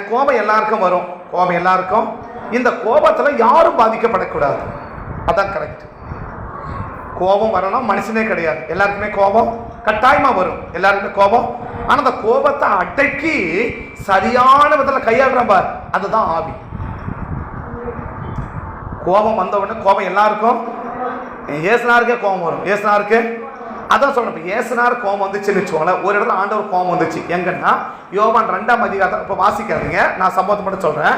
கோபம் எல்லாருக்கும் வரும். கோபம் எல்லாருக்கும். இந்த கோபத்தில் யாரும் பாதிக்கப்படக்கூடாது. அதான் கரெக்ட். கோபம் வரணும் மனுஷனே கிடையாது. எல்லாருக்குமே கோபம் கட்டாயமா வரும். எல்லாருக்குமே கோபம். ஆனா அந்த கோபத்தை அடக்கி சரியான விதத்தில் கையாளுறான் பார், அதுதான் ஆவி. கோபம் வந்த உடனே கோபம் எல்லாருக்கும். ஏசுனாருக்கே கோபம் வரும். ஏசுனாருக்கு அதான் சொல்லணும். ஏசுனார் கோபம் வந்துச்சுன்னு வச்சுக்கோங்களேன். ஒரு இடத்துல ஆண்டவர் கோபம் வந்துச்சு. எங்கன்னா யோவான் 2ஆம் அதிகாரத்தில், இப்போ வாசிக்காதீங்க, நான் சம்பவத்தை மட்டும் சொல்றேன்.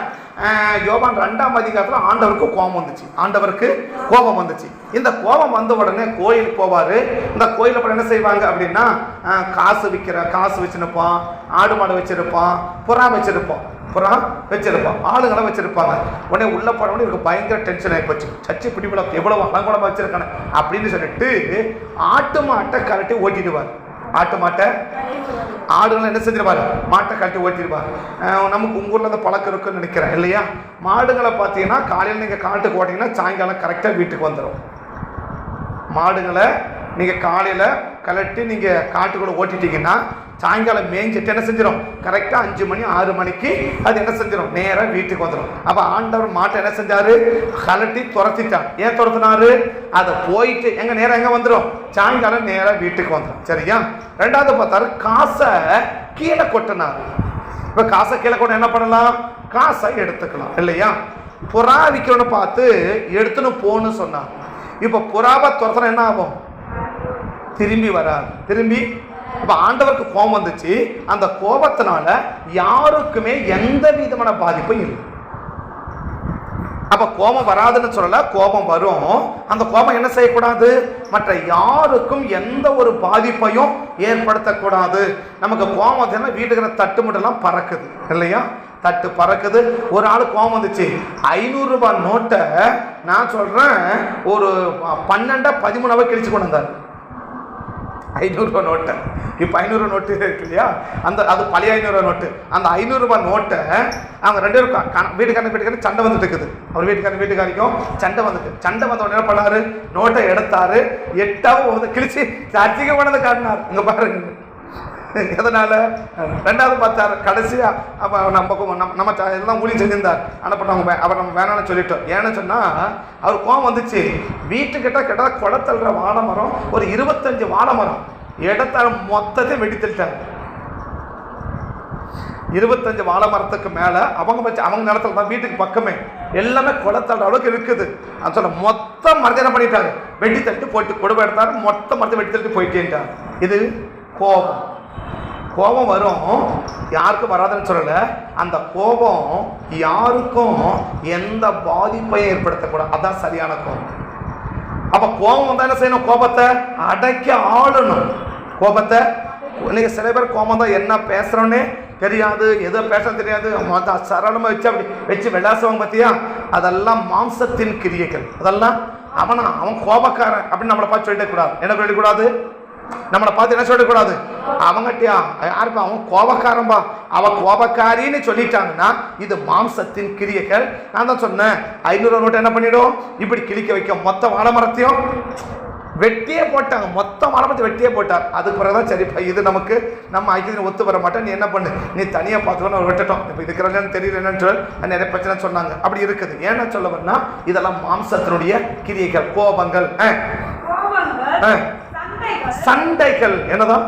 யோவான் 2ஆம் அதிகாரத்தில் ஆண்டவருக்கு கோபம் வந்துச்சு. ஆண்டவருக்கு கோபம் வந்துச்சு. இந்த கோபம் வந்த உடனே கோயிலுக்கு போவாரு. இந்த கோயிலில் போய் என்ன செய்வாங்க அப்படின்னா, காசு வச்சிருப்பான், ஆடு மாடு வச்சிருப்பான், புறா வச்சிருப்பான், ஆளுங்களை வச்சிருப்பாங்க. உடனே உள்ள போன உடனே எனக்கு பயங்கர டென்ஷன் ஆகி போச்சு. சர்ச்சை பிடிபட எவ்வளவு அலங்கோலமா வச்சிருக்கானே அப்படின்னு சொல்லிட்டு ஆட்டு மாட்டை கரட்டி ஓட்டிடுவார். ஆட்டு மாட்டை, ஆடுகளை என்ன செஞ்சிருவாரு? மாட்டை கட்டி ஓட்டிடுவார். நமக்கு உங்க ஊர்ல அந்த பழக்கம் இருக்குன்னு நினைக்கிறேன் இல்லையா? மாடுகளை பார்த்தீங்கன்னா காலையில் நீங்க காட்டுக்கு ஓட்டிங்கன்னா சாயங்காலம் கரெக்டா வீட்டுக்கு வந்துடும். மாடுகளை நீங்க காலையில கலட்டி நீங்க காட்டுக்குள்ள ஓட்டிட்டீங்கன்னா சாயங்காலம் மேய்ஞ்சிட்டு என்ன செஞ்சிடும்? கரெக்டாக 5 மணி 6 மணிக்கு அது என்ன செஞ்சிடும்? நேராக வீட்டுக்கு வந்துடும். அப்போ ஆண்டவர் மாட்டை என்ன செஞ்சாரு? கலட்டி துரத்திட்டார். ஏன் துரத்தினாரு? அதை போயிட்டு நேரம் எங்கே வந்துடும்? சாயங்காலம் நேராக வீட்டுக்கு வந்துடும். சரியா? ரெண்டாவது பார்த்தாரு, காசை கீழே கொட்டினார். இப்போ காசை கீழே கொட்ட என்ன பண்ணலாம்? காசை எடுத்துக்கலாம் இல்லையா? புறா விற்கிறோன்னு பார்த்து எடுத்துன்னு போன்னு சொன்னார். இப்போ புறாவை துரத்தினா என்ன ஆகும்? திரும்பி வராது. திரும்பி அப்ப ஆண்டவருக்கு கோபம் வந்துச்சு. அந்த கோபத்தினால யாருக்குமே எந்த விதமான பாதிப்பும் இல்லை. அப்ப கோபம் வராதுன்னு சொல்லல, கோபம் வரும். அந்த கோபம் என்ன செய்யக்கூடாது? மற்ற யாருக்கும் எந்த ஒரு பாதிப்பையும் ஏற்படுத்தக்கூடாது. நமக்கு கோபம் வந்ததுன்னா வீட்டுக்கிற தட்டு முட்டெல்லாம் பறக்குது இல்லையா? தட்டு பறக்குது. ஒரு ஆள் கோபம் வந்துச்சு. 500 ரூபாய் நோட்டை நான் சொல்றேன் ஒரு 12-13 கிழிச்சு கொண்டு வந்தார். 500 ரூபாய் நோட்டை. இப்போ 500 ரூபாய் நோட்டு இருக்கு இல்லையா? அது பழைய 500 ரூபாய் நோட்டு. அந்த 500 ரூபாய் நோட்டை அவங்க 2 பேரும் வீட்டுக்காரன் சண்டை வந்துட்டு இருக்குது. அவர் வீட்டுக்காரிக்கும் சண்டை வந்துட்டு. சண்டை வந்த உடனே என்ன பண்ணாரு? நோட்டை எடுத்தாரு. 8ஆவது கிழிச்சு சர்ச்சைக்கு கொண்டு காட்டினார். இங்க பாருங்க. எதனால? ரெண்டாவது பார்த்தாரு. கடைசியா அப்ப நம்ம எல்லாம் ஊழி செஞ்சிருந்தார். அனுப்பிட்டவங்க அவர் நம்ம வேணாம்னு சொல்லிட்டோம். ஏன்னு சொன்னா அவர் கோவம் வந்துச்சு. வீட்டுக்கிட்ட கிட்ட குளத்தல்ற வாழை மரம் ஒரு 25 வாழை மரம் இடத்தால மொத்தத்தை வெட்டி தள்ளிட்டார். 25 வாழை மரத்துக்கு மேல அவங்க நிலத்துல தான் வீட்டுக்கு பக்கமே எல்லாமே குளத்தல்ற அளவுக்கு இருக்குது. அது சொல்ல மொத்த மரத்தை என்ன பண்ணிட்டாரு? வெட்டி தள்ளிட்டு போயிட்டு கொடுமை எடுத்தாரு. மொத்த மரத்தை வெட்டி தள்ளிட்டு போயிட்டேன்ட்டார். இது கோபம். கோபம் வரும், யாருக்கும் வராதுன்னு சொல்லல. அந்த கோபம் யாருக்கும் எந்த பாதிப்பையும் ஏற்படுத்தக்கூடாது. அதான் சரியான கோபம். அப்ப கோபம் வந்தா என்ன செய்யணும்? கோபத்தை அடக்கி ஆளணும். கோபத்தை இன்னைக்கு சில பேர் கோபம் தான் என்ன பேசுறோன்னே தெரியாது, எதோ பேச தெரியாது, சரளமா வச்சு அப்படி வச்சு விளாசுவாங்க பார்த்தியா? அதெல்லாம் மாம்சத்தின் கிரியைகள். அதெல்லாம் அவன் கோபக்காரன் அப்படின்னு நம்மளை பார்த்து சொல்லிடக்கூடாது. என்ன சொல்லக்கூடாது? நம்மளை பார்த்து என்ன சொல்லக்கூடாது? அவங்கட்டியா யாருப்பா அவன் கோபக்காரன்பா, அவ கோபக்காரின்னு சொல்லிட்டாங்கன்னா இது மாம்சத்தின் கிரியைகள். நான் தான் சொன்னேன் 500 ரூபாய் நோட்டை என்ன பண்ணிடும்? இப்படி கிழிக்க வைக்க மொத்த வாழை மரத்தையும் வெட்டியே போட்டாங்க. மொத்த வாழை மரத்தை வெட்டியே போட்டார். அதுக்கு பிறகுதான் சரிப்பா இது நமக்கு நம்ம ஐக்கியம் ஒத்து வர மாட்டேன், நீ என்ன பண்ணு, நீ தனியாக பார்த்துக்கணும் விட்டுட்டோம். இப்போ இதுக்கு தெரியல என்னன்னு சொல்லி நிறைய பிரச்சனை சொன்னாங்க. அப்படி இருக்குது. ஏன்னா சொல்ல வரனா இதெல்லாம் மாம்சத்தினுடைய கிரியைகள், கோபங்கள், சண்டைகள். என்னதான்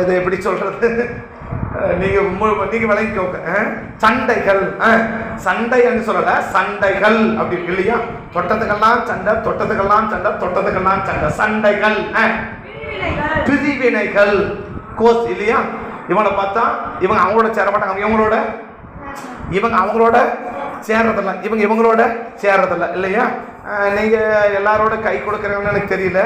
இதை எப்படி சொல்றது? நீங்க விளங்கிக்கோங்க. சண்டைகள், சண்டைன்னு சொல்லல, சண்டைகள் அப்படி இருக்கு இல்லையா? தொட்டத்துக்கெல்லாம் சண்டை, தொட்டத்துக்கெல்லாம் சண்டை, தொட்டத்துக்கெல்லாம் சண்டை, சண்டைகள், பிரிவினைகள், கோஸ் இல்லையா? இவனை பார்த்தா இவங்க அவங்களோட சேர மாட்டாங்க, இவங்க அவங்களோட சேர்றதில்ல, இவங்களோட சேர்றதில்ல இல்லையா? நீங்கள் எல்லாரோட கை கொடுக்குறவங்கன்னு எனக்கு தெரியல,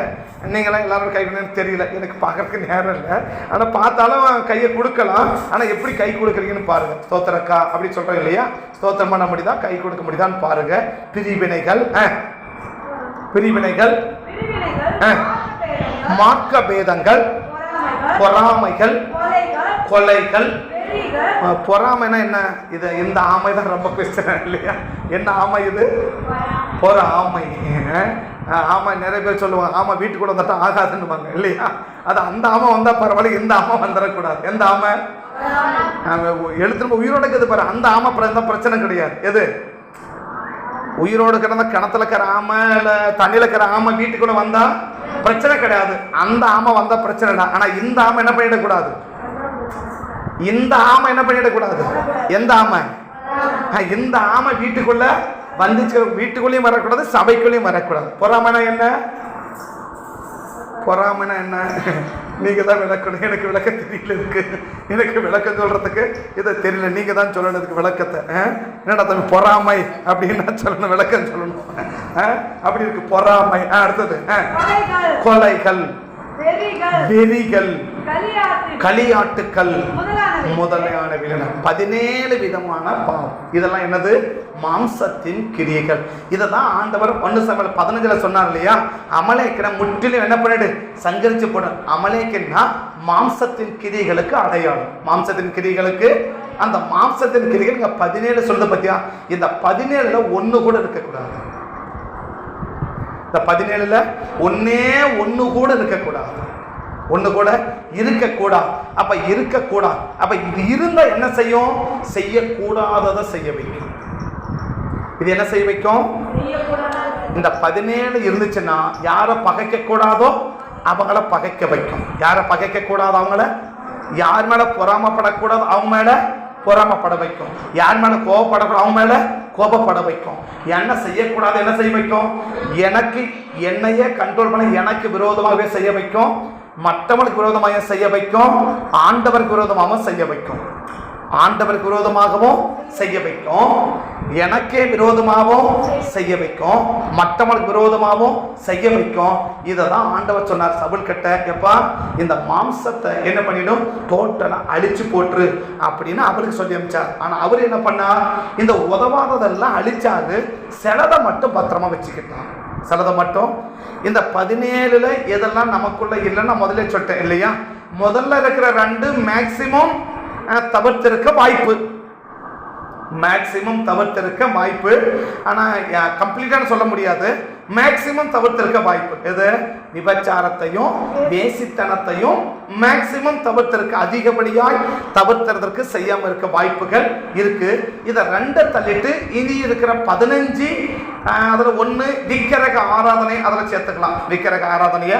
நீங்களாம் எல்லாரோட கை கொடுக்க தெரியல, எனக்கு பார்க்கறதுக்கு நேரம் இல்லை. ஆனால் பார்த்தாலும் கையை கொடுக்கலாம். ஆனால் எப்படி கை கொடுக்குறீங்கன்னு பாருங்கள். ஸ்தோத்திரக்கா அப்படி சொல்கிறோம் இல்லையா? ஸ்தோத்திரம் பண்ண முடியுதா, கை கொடுக்க முடியுதான்னு பாருங்கள். பிரிவினைகள், மார்க்க பேதங்கள், பொறாமைகள், கொலைகள். பொறாமைனா என்ன? இது இந்த ஆமை தான் ரொம்ப பேசுறேன் இல்லையா? என்ன ஆமை இது? பொறாமை. ஆமாம் நிறைய பேர் சொல்லுவாங்க, ஆமாம் வீட்டுக்குள்ள வந்துட்டா ஆகாதுன்னுவாங்க இல்லையா? அது அந்த ஆமை வந்தால் பரவாயில்ல, இந்த ஆமை வந்துடக்கூடாது. எந்த ஆமை? எழுத்து உயிரோட இருக்குது பாரு, அந்த ஆமை பிரச்சனை கிடையாது. எது உயிரோடு கிடந்த கிணத்துல இருக்கிற ஆமை இல்லை தண்ணியில் இருக்கிற ஆமை வீட்டுக்குள்ள வந்தா பிரச்சனை கிடையாது. அந்த ஆமை வந்தா பிரச்சனை தான். ஆனால் இந்த ஆமை என்ன பண்ணிடக்கூடாது? இந்த ஆமை என்ன பண்ணிடக்கூடாது? எந்த ஆமை? இந்த ஆமை வீட்டுக்குள்ள வந்துச்சு, வீட்டுக்குள்ளேயும் வரக்கூடாது, சபைக்குள்ளேயும் வரக்கூடாது. பொறாமைனா என்ன? பொறாமைனா என்ன? நீங்க தான் விளக்கணும். எனக்கு விளக்கம் தெரியல, இருக்கு எனக்கு விளக்கம் சொல்றதுக்கு இதை தெரியல. நீங்க தான் சொல்லணும் இதுக்கு விளக்கத்தை. என்னடா தம்பி பொறாமை அப்படின்னு சொல்லணும், விளக்கம் சொல்லணும். அப்படி இருக்கு பொறாமை. அடுத்தது கொலைகள், வெறிகள், களியாட்டுக்கள் முதலையான விலங்கு. 17 விதமான பாவம். இதெல்லாம் என்னது? மாம்சத்தின் கிரியைகள். இதை தான் ஆண்டவர் 1 சாமுவேல் 15 சொன்னார் இல்லையா? அமலேக்கனை முற்றிலும் என்ன பண்ணிடு? சங்கரிச்சு போடு. அமலேக்கன்னா மாம்சத்தின் கிரியைகளுக்கு அடையாளம். மாம்சத்தின் கிரியைகளுக்கு அந்த மாம்சத்தின் கிரியைகள் 17 சொல்றது பத்தியா? இந்த 17ல ஒன்று கூட இருக்கக்கூடாது. இந்த 17ல ஒன்று கூட இருக்கக்கூடாது. ஒன்று கூட இருக்கக்கூடாது. அப்ப இருக்கக்கூடாது. அப்ப இது இருந்தா என்ன செய்யும்? செய்யக்கூடாததை செய்ய வைக்கும். இது என்ன செய்ய வைக்கும்? இந்த 17 இருந்துச்சுன்னா யாரை பகைக்க கூடாதோ அவங்கள பகைக்க வைக்கும். யாரை பகைக்க கூடாதோ அவங்கள, யார் மேல பொறாமப்படக்கூடாது அவங்க மேல பொறாமப்பட வைக்கும். யார் மேல கோபப்படக்கூடாது அவங்க மேல கோபப்பட வைக்கும். என்ன செய்யக்கூடாது என்ன செய்ய வைக்கும்? எனக்கு என்னையே கண்ட்ரோல் பண்ண எனக்கு விரோதமாகவே செய்ய வைக்கும். மற்றவர்களுக்கு விரோதமாக செய்ய வைக்கும். ஆண்டவருக்கு விரோதமாகவும் செய்ய வைக்கும். ஆண்டவருக்கு விரோதமாகவும் செய்ய வைக்கும். எனக்கே விரோதமாகவும் செய்ய வைக்கும். மற்றவர்களுக்கு விரோதமாகவும் செய்ய வைக்கும். இதை தான் ஆண்டவர் சொன்னார் சவுல் கிட்ட, எப்பா இந்த மாம்சத்தை என்ன பண்ணிடும்? டோட்டலா அழிச்சு போட்டு அப்படின்னு அவருக்கு சொல்லி அனுப்பிச்சார். ஆனா அவர் என்ன பண்ணார்? இந்த உதவாததெல்லாம் அழிச்சாரு, சிலதை மட்டும் பத்திரமா வச்சுக்கிட்டான். சிலதை மட்டும். இந்த 17ல எதெல்லாம் நமக்குள்ள இல்லைன்னா முதல்ல சொல்லிட்டேன் இல்லையா? முதல்ல இருக்கிற 2 மேக்சிமம் தவிர்த்திருக்க வாய்ப்பு. மேக்சிமம் தவிர்த்திருக்க வாய்ப்பு. ஆனால் கம்ப்ளீட்டாக சொல்ல முடியாது. மேக்சிமம் தவிர்த்திருக்க வாய்ப்பு. எது? விபச்சாரத்தையும் வேசித்தனத்தையும் மேக்சிமம் தவிர்த்திருக்க, அதிகப்படியாய் தவிர்த்துறதற்கு செய்யாம இருக்க வாய்ப்புகள் இருக்கு. இதை 2 தள்ளிட்டு இனி இருக்கிற 15 அதுல 1 விக்கிரக ஆராதனை அதில் சேர்த்துக்கலாம். விக்கிரக ஆராதனைய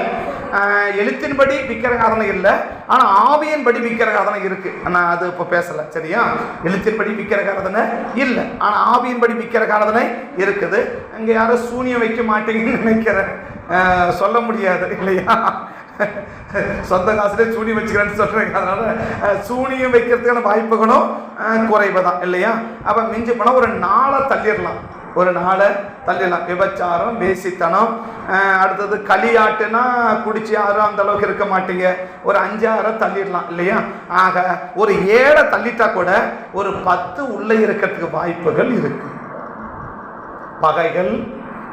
எழுத்தின்படி விக்கிரக ஆராதனை இல்லை, ஆனா ஆவியின்படி விக்கிரக ஆராதனை இருக்கு. நான் அது இப்போ பேசல, சரியா? எழுத்தின்படி விக்கிரக ஆராதனை இல்லை, ஆனா ஆவியின்படி விக்கிரக ஆராதனை இருக்குது. அங்க யாரும் சூனியம் வைக்க மாட்டீங்கன்னு நினைக்கிறேன். சொல்ல முடியாது இல்லையா? சொந்த காசுல சூனியம் வச்சுக்கிறேன்னு சொல்றேன். அதனால சூனியம் வைக்கிறதுக்கான வாய்ப்புகளும் குறைவு தான் இல்லையா? அப்ப மிஞ்சி போனா ஒரு 4 தள்ளிடலாம். ஒரு 4 தள்ளிடலாம். விபச்சாரம், வேசித்தனம், அடுத்தது களியாட்டுனா குடிச்சு யாரும் அந்த அளவுக்கு இருக்க மாட்டீங்க, ஒரு 5-6 தள்ளிடலாம் இல்லையா? ஆக ஒரு 7 தள்ளிட்டா கூட ஒரு 10 உள்ள இருக்கிறதுக்கு வாய்ப்புகள் இருக்கு. பகைகள்,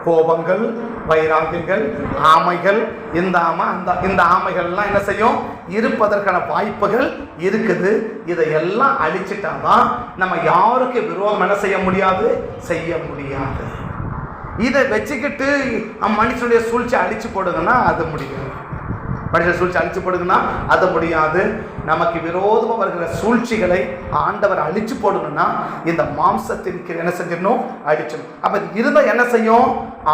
கோபங்கள், வைராகியங்கள், ஆமைகள், இந்த ஆமைகள்லாம் என்ன செய்யும்? இருப்பதற்கான வாய்ப்புகள் இருக்குது. இதையெல்லாம் அழிச்சிட்டாதான் நம்ம யாருக்கு விரோதம் என்ன செய்ய முடியாது? செய்ய முடியாது. இதை வச்சுக்கிட்டு மனுஷனுடைய சூழ்ச்சி அழிச்சு போடுங்கன்னா அது முடியாது. மனுஷன் சூழ்ச்சி அழிச்சு போடுங்கன்னா அது முடியாது. நமக்கு விரோதமாக வருகிற சூழ்ச்சிகளை ஆண்டவர் அழிச்சு போடணும்னா இந்த மாம்சத்தின் என்ன செஞ்சிடணும்? அழிச்சிடணும். அப்ப இது இருந்தால் என்ன செய்யும்?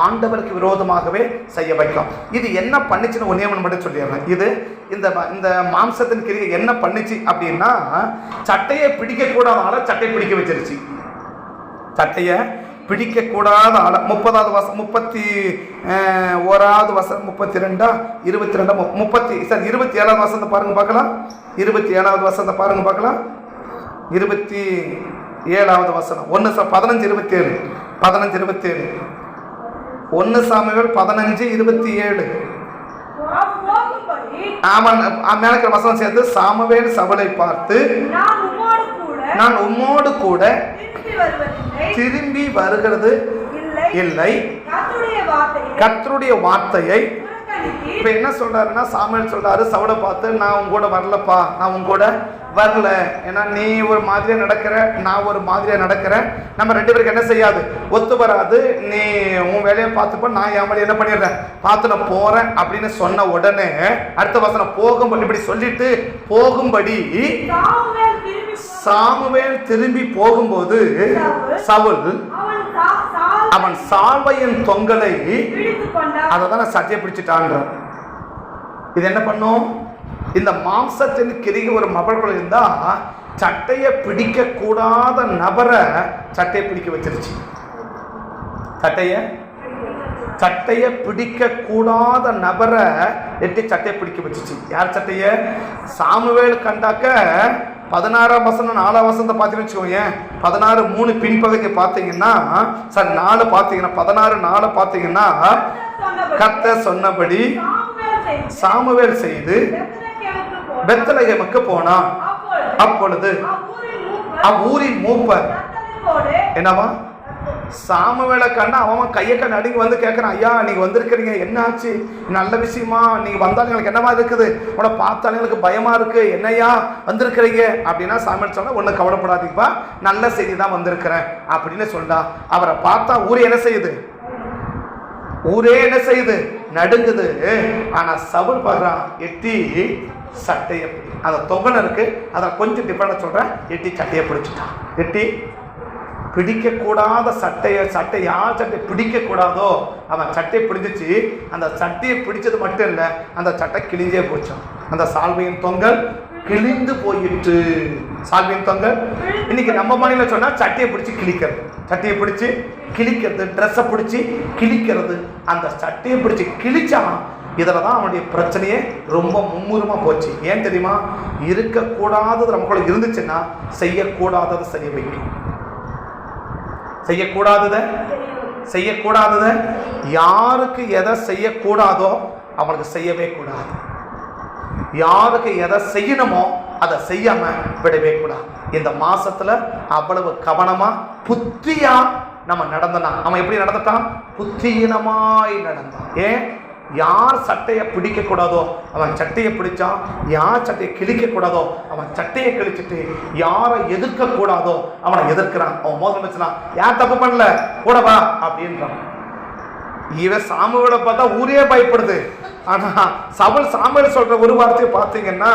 ஆண்டவருக்கு விரோதமாகவே செய்ய வைக்கும். இது என்ன பண்ணிச்சுன்னு ஒன்னே ஒன்று மட்டும் சொல்லிடுறேன். இது இந்த மாம்சத்தின் கிரியை என்ன பண்ணிச்சு அப்படின்னா, சட்டையை பிடிக்கக்கூடாத சட்டை பிடிக்க வச்சிருச்சு. சட்டையை பிடிக்கக்கூடாத 30வது வசனம், 31வது வசனம், 32 27வது வசனத்தை பாருங்க பார்க்கலாம். 27வது வசனத்தை பாருங்க பார்க்கலாம். 27வது வசனம் 15:27 15:27 1 சாமுவேல் 15:27. மேலக்கிற வசனம் சேர்த்து, சாமுவேல் சவுலை பார்த்து, நான் உம்மோடு கூட திரும்பி வருகிறது இல்லை, கர்த்தருடைய வார்த்தையை. இப்ப என்ன சொல்றாருன்னா, சாமுவேல் சொல்றாரு சவுலை பார்த்து, நான் உங்க கூட வரலப்பா, நான் உங்க கூட வரல. ஏன்னா நீ ஒரு மாதிரியா நடக்கிற, நான் ஒரு மாதிரியா நடக்கிறேன், நம்ம ரெண்டு பேருக்கு என்ன செய்யாது, ஒத்து வராது. நீ உன் வேலையை பார்த்துப்ப, நான் என் வேலையை என்ன பண்ணிடுறேன், பார்த்து நான் போறேன் அப்படின்னு சொன்ன உடனே அடுத்த வசனம் போகும்படி, இப்படி சொல்லிட்டு போகும்படி சாமுவேல் திரும்பி போகும்போது சவுல் அவன் சால்வையின் தொங்கலை அதான் சட்டையை பிடிச்சிட்டான். இது என்ன பண்ணும், இந்த மாம்சத்தின் கிரிகை ஒரு மபர்கள் இருந்தா சட்டையை பிடிக்க கூடாத நபரை சட்டையை பிடிக்க வச்சிருச்சு. சட்டையை பிடிக்க கூடாத நபரை எட்டி சட்டையை பிடிக்க வச்சிச்சு. யார் சட்டைய? சாமுவேல் கண்டாக்க 16ஆம் வசனம் 4ஆம் வசனத்தை பார்த்தீங்கன்னு வச்சுக்கோங்க. 16:3 பின்பகுதி பார்த்தீங்கன்னா, சார் 4 பார்த்தீங்கன்னா 16:4 பார்த்தீங்கன்னா, கர்த்தர் சொன்னபடி சாமுவேல் செய்து பெத்லகேமுக்கு போனான். அப்பொழுது அவ்வூரின் மூப்பர் என்னவா சாமுவேலை கண்ணா அவன் கையை கண்ணு அடிங்க வந்து கேட்கறான், ஐயா நீங்க வந்திருக்கிறீங்க, என்ன ஆச்சு, நல்ல விஷயமா, நீங்க வந்தாலும் எனக்கு என்னவா இருக்குது, உன பார்த்தாலும் எனக்கு பயமா இருக்கு, என்னையா வந்திருக்கிறீங்க அப்படின்னா சாமுவேல் சொன்னா, ஒன்னும் கவலைப்படாதீங்கப்பா, நல்ல செய்தி தான் வந்திருக்கிறேன் அப்படின்னு சொல்றா. அவரை பார்த்தா ஊரே என்ன செய்யுது, ஊரே என்ன செய்யுது, நடுங்குது. ஆனா சவுல் பாக்குறான், எட்டி சட்டையை, அந்த தொகனை இருக்கு, அதை கொஞ்சம் டிஃபரெண்டா சொல்றேன், எட்டி சட்டையை பிடிச்சிட்டான். எட்டி பிடிக்க கூடாத சட்டையை யார் சட்டை பிடிக்க கூடாதோ அவன் சட்டையை பிடிச்சிச்சு. அந்த சட்டையை பிடிச்சது மட்டும் இல்லை, அந்த சட்டை கிழிஞ்சே போச்சான். அந்த சால்வையின் தொங்கல் கிழிந்து போயிட்டு, சால்வையின் தொங்கல் இன்னைக்கு நம்ம மாநில சொன்னா சட்டையை பிடிச்சி கிழிக்கிறது, சட்டையை பிடிச்சி கிழிக்கிறது, ட்ரெஸ்ஸை பிடிச்சி கிழிக்கிறது. அந்த சட்டையை பிடிச்சி கிழிச்சான். இதில் தான் அவனுடைய பிரச்சனையே ரொம்ப மும்முரமா போச்சு. ஏன் தெரியுமா, இருக்கக்கூடாதது நமக்குள்ள இருந்துச்சுன்னா செய்யக்கூடாததை செய்ய வைக்கும். செய்யக்கூடாதத யாருக்கு எதை செய்யக்கூடாதோ அவனுக்கு செய்யவே கூடாது. யாருக்கு எதை செய்யணுமோ அதை செய்யாம விடவே கூடாது. இந்த மாசத்துல அவ்வளவு கவனமா புத்தியா நம்ம நடந்தனா, அவன் எப்படி நடந்துட்டான், புத்தியினமாய் நடந்தான். ஏன், யார் சட்டையை பிடிக்க கூடாதோ அவன் சட்டையை பிடிச்சான், யார் சட்டையை கிழிக்க கூடாதோ அவன் சட்டையை கிழிச்சிட்டு, யாரை எதிர்க்க கூடாதோ அவனை எதிர்க்கிறான். அவன் மோசம் வச்சுலாம், யார் தப்பு பண்ணல கூடவா அப்படின்றான். இவன் சாமுவேலை பார்த்தா ஊரே பயப்படுது. ஆனா சாமுவேல் சொல்ற ஒரு வார்த்தையை பார்த்தீங்கன்னா,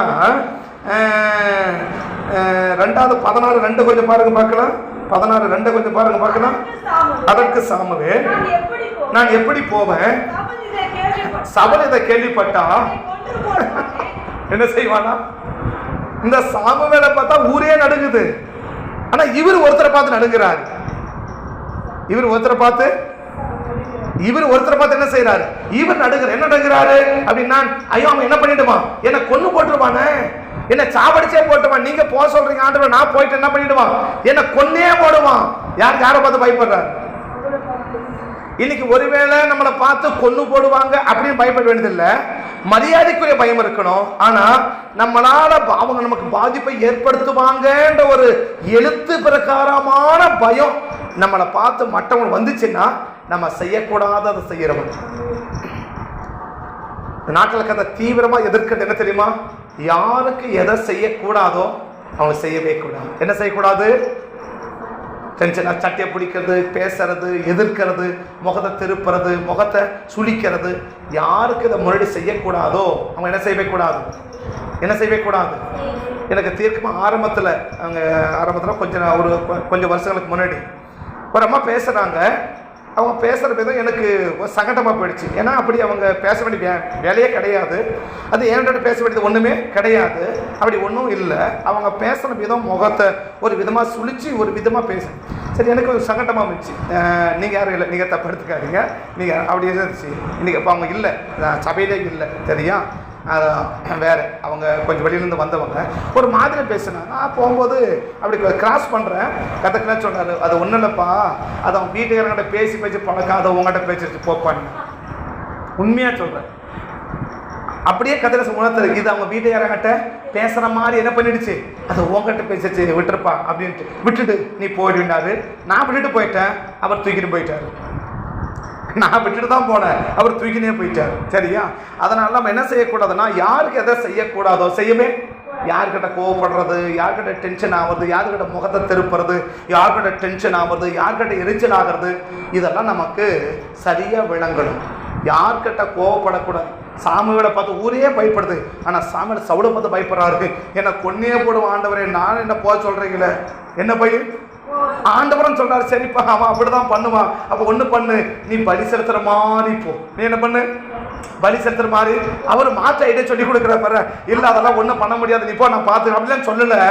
2:16 கொஞ்சம் பாருங்க பார்க்கலாம். 16:2 கொஞ்சம் பாருங்க பார்க்கலாம். அதற்கு சாமுவேல், நான் எப்படி போவேன், சவுல் இதை கேள்விப்பட்டா என்ன செய்வானா, இந்த சாமுவேலை பார்த்தா ஊரே நடுங்குது. ஆனா இவர் ஒருத்தரை பார்த்து நடுங்கிறாரு. இவர் ஒருத்தரை பார்த்து என்ன செய்யறாரு, இவர் நடுங்கிற என்ன நடுங்கிறாரு அப்படின்னா, ஐயோ அவன் என்ன பண்ணிடுவான், என்ன கொன்னு போட்டுருவானே, என்ன சாவடிச்சே போட்டுவான், நீங்க போக சொல்றீங்க ஆண்டவரே, நான் போயிட்டு என்ன பண்ணிடுவான், என்ன கொன்னே போடுவான். யாரை பார்த்து பயப்படுறாரு? இன்னைக்கு ஒருவேளை நம்மளை பார்த்து கொன்னு போடுவாங்க அப்படின்னு பயப்பட வேண்டியதில்லை, மரியாதைக்குரிய பயம் இருக்கணும். ஆனா நம்மளால அவங்க நமக்கு பாதிப்பை ஏற்படுத்துவாங்கன்ற ஒரு எழுத்து பிரகாரமான பயம் நம்மளை பார்த்து மற்றவங்க வந்துச்சுன்னா நம்ம செய்யக்கூடாததை செய்யறவங்க. நாட்டில் கதை தீவிரமா எதிர்க்கிறது என்ன தெரியுமா, யாருக்கு எதை செய்யக்கூடாதோ அவங்க செய்யவே கூடாது. என்ன செய்யக்கூடாது, டென்ஷனாக சட்டையை பிடிக்கிறது, பேசுறது, எதிர்க்கிறது, முகத்தை திருப்புறது, முகத்தை சுழிக்கிறது. யாருக்கு இதை முன்னாடி செய்யக்கூடாதோ அவங்க என்ன செய்யவே கூடாது, எனக்கு தீர்க்கமாக ஆரம்பத்தில் கொஞ்சம் வருஷங்களுக்கு முன்னாடி ஒரு அம்மா பேசுகிறாங்க. அவங்க பேசுகிற விதம் எனக்கு சங்கடமாக போயிடுச்சு. ஏன்னா அப்படி அவங்க பேச வேண்டிய வேலையே கிடையாது, அது ஏன்டோட பேச வேண்டியது ஒன்றுமே கிடையாது, அப்படி ஒன்றும் இல்லை. அவங்க பேசுகிற விதம் முகத்தை ஒரு விதமாக சுழிச்சு ஒரு விதமாக பேச, சரி எனக்கு ஒரு சங்கடமாக இருந்துச்சு. நீங்கள் யாரும் இல்லை, நீங்கள் தப்பு எடுத்துக்காதீங்க, நீங்கள் அப்படி இருந்துச்சு. இன்றைக்கி இப்போ அவங்க இல்லை, சபையிலே இல்லை, தெரியா, வேறு அவங்க கொஞ்சம் வெளியிலேருந்து வந்தவங்க ஒரு மாதிரி பேசினாங்க. நான் போகும்போது அப்படி கிராஸ் பண்ணுறேன், கதைக்கெல்லாம் சொன்னார், அது ஒன்றும் இல்லைப்பா, அது அவங்க வீட்டுக்காரங்கிட்ட பேசி பழக்காத உங்கள்கிட்ட பேசிட்டு போப்பான்னு. உண்மையாக சொல்கிறேன், அப்படியே கதையில உணர்த்தது, இது அவங்க வீட்டுக்காரங்கிட்ட பேசுகிற மாதிரி என்ன பண்ணிடுச்சு, அது உங்ககிட்ட பேசிச்சு, விட்டுருப்பா அப்படின்ட்டு விட்டுட்டு நீ போயிடுனாரு. நான் விட்டுட்டு போயிட்டேன், அவர் தூக்கிட்டு போயிட்டாரு. நான் விட்டுட்டு தான் போனேன், அவர் தூக்கினே போயிட்டார். சரியா, அதனால நம்ம என்ன செய்யக்கூடாதுன்னா, யாருக்கு எதை செய்யக்கூடாதோ செய்யவே யார்கிட்ட கோவப்படுறது, யார்கிட்ட டென்ஷன் ஆகுறது, யார்கிட்ட முகத்தை திருப்புறது, யார்கிட்ட டென்ஷன் ஆகுறது, யார்கிட்ட எரிச்சல் ஆகிறது, இதெல்லாம் நமக்கு சரியாக விளங்கணும். யார்கிட்ட கோவப்படக்கூடாது. சாமியோட பார்த்து ஊரே பயப்படுது, ஆனால் சாமியோட சவுளை பார்த்து பயப்படுறாரு. என்னை கொன்னே போடுவோம் ஆண்டவரே, நான் என்ன போக சொல்கிறீங்களே, என்ன பையன் ஆண்டவரன் சொல்றாரு, சரிப்பா அவன் அப்படிதான் பண்ணுவான். அப்போ ஒன்று பண்ணு, நீ பலி செலுத்துற மாதிரி போ. நீ என்ன பண்ணு, பலி செலுத்துற மாதிரி. அவர் மாற்ற ஐடியா சொல்லி கொடுக்குற பாரு. இல்லை அதெல்லாம் ஒன்றும் பண்ண முடியாது, நீ போ நான் பார்த்து அப்படிலாம் சொல்லலை.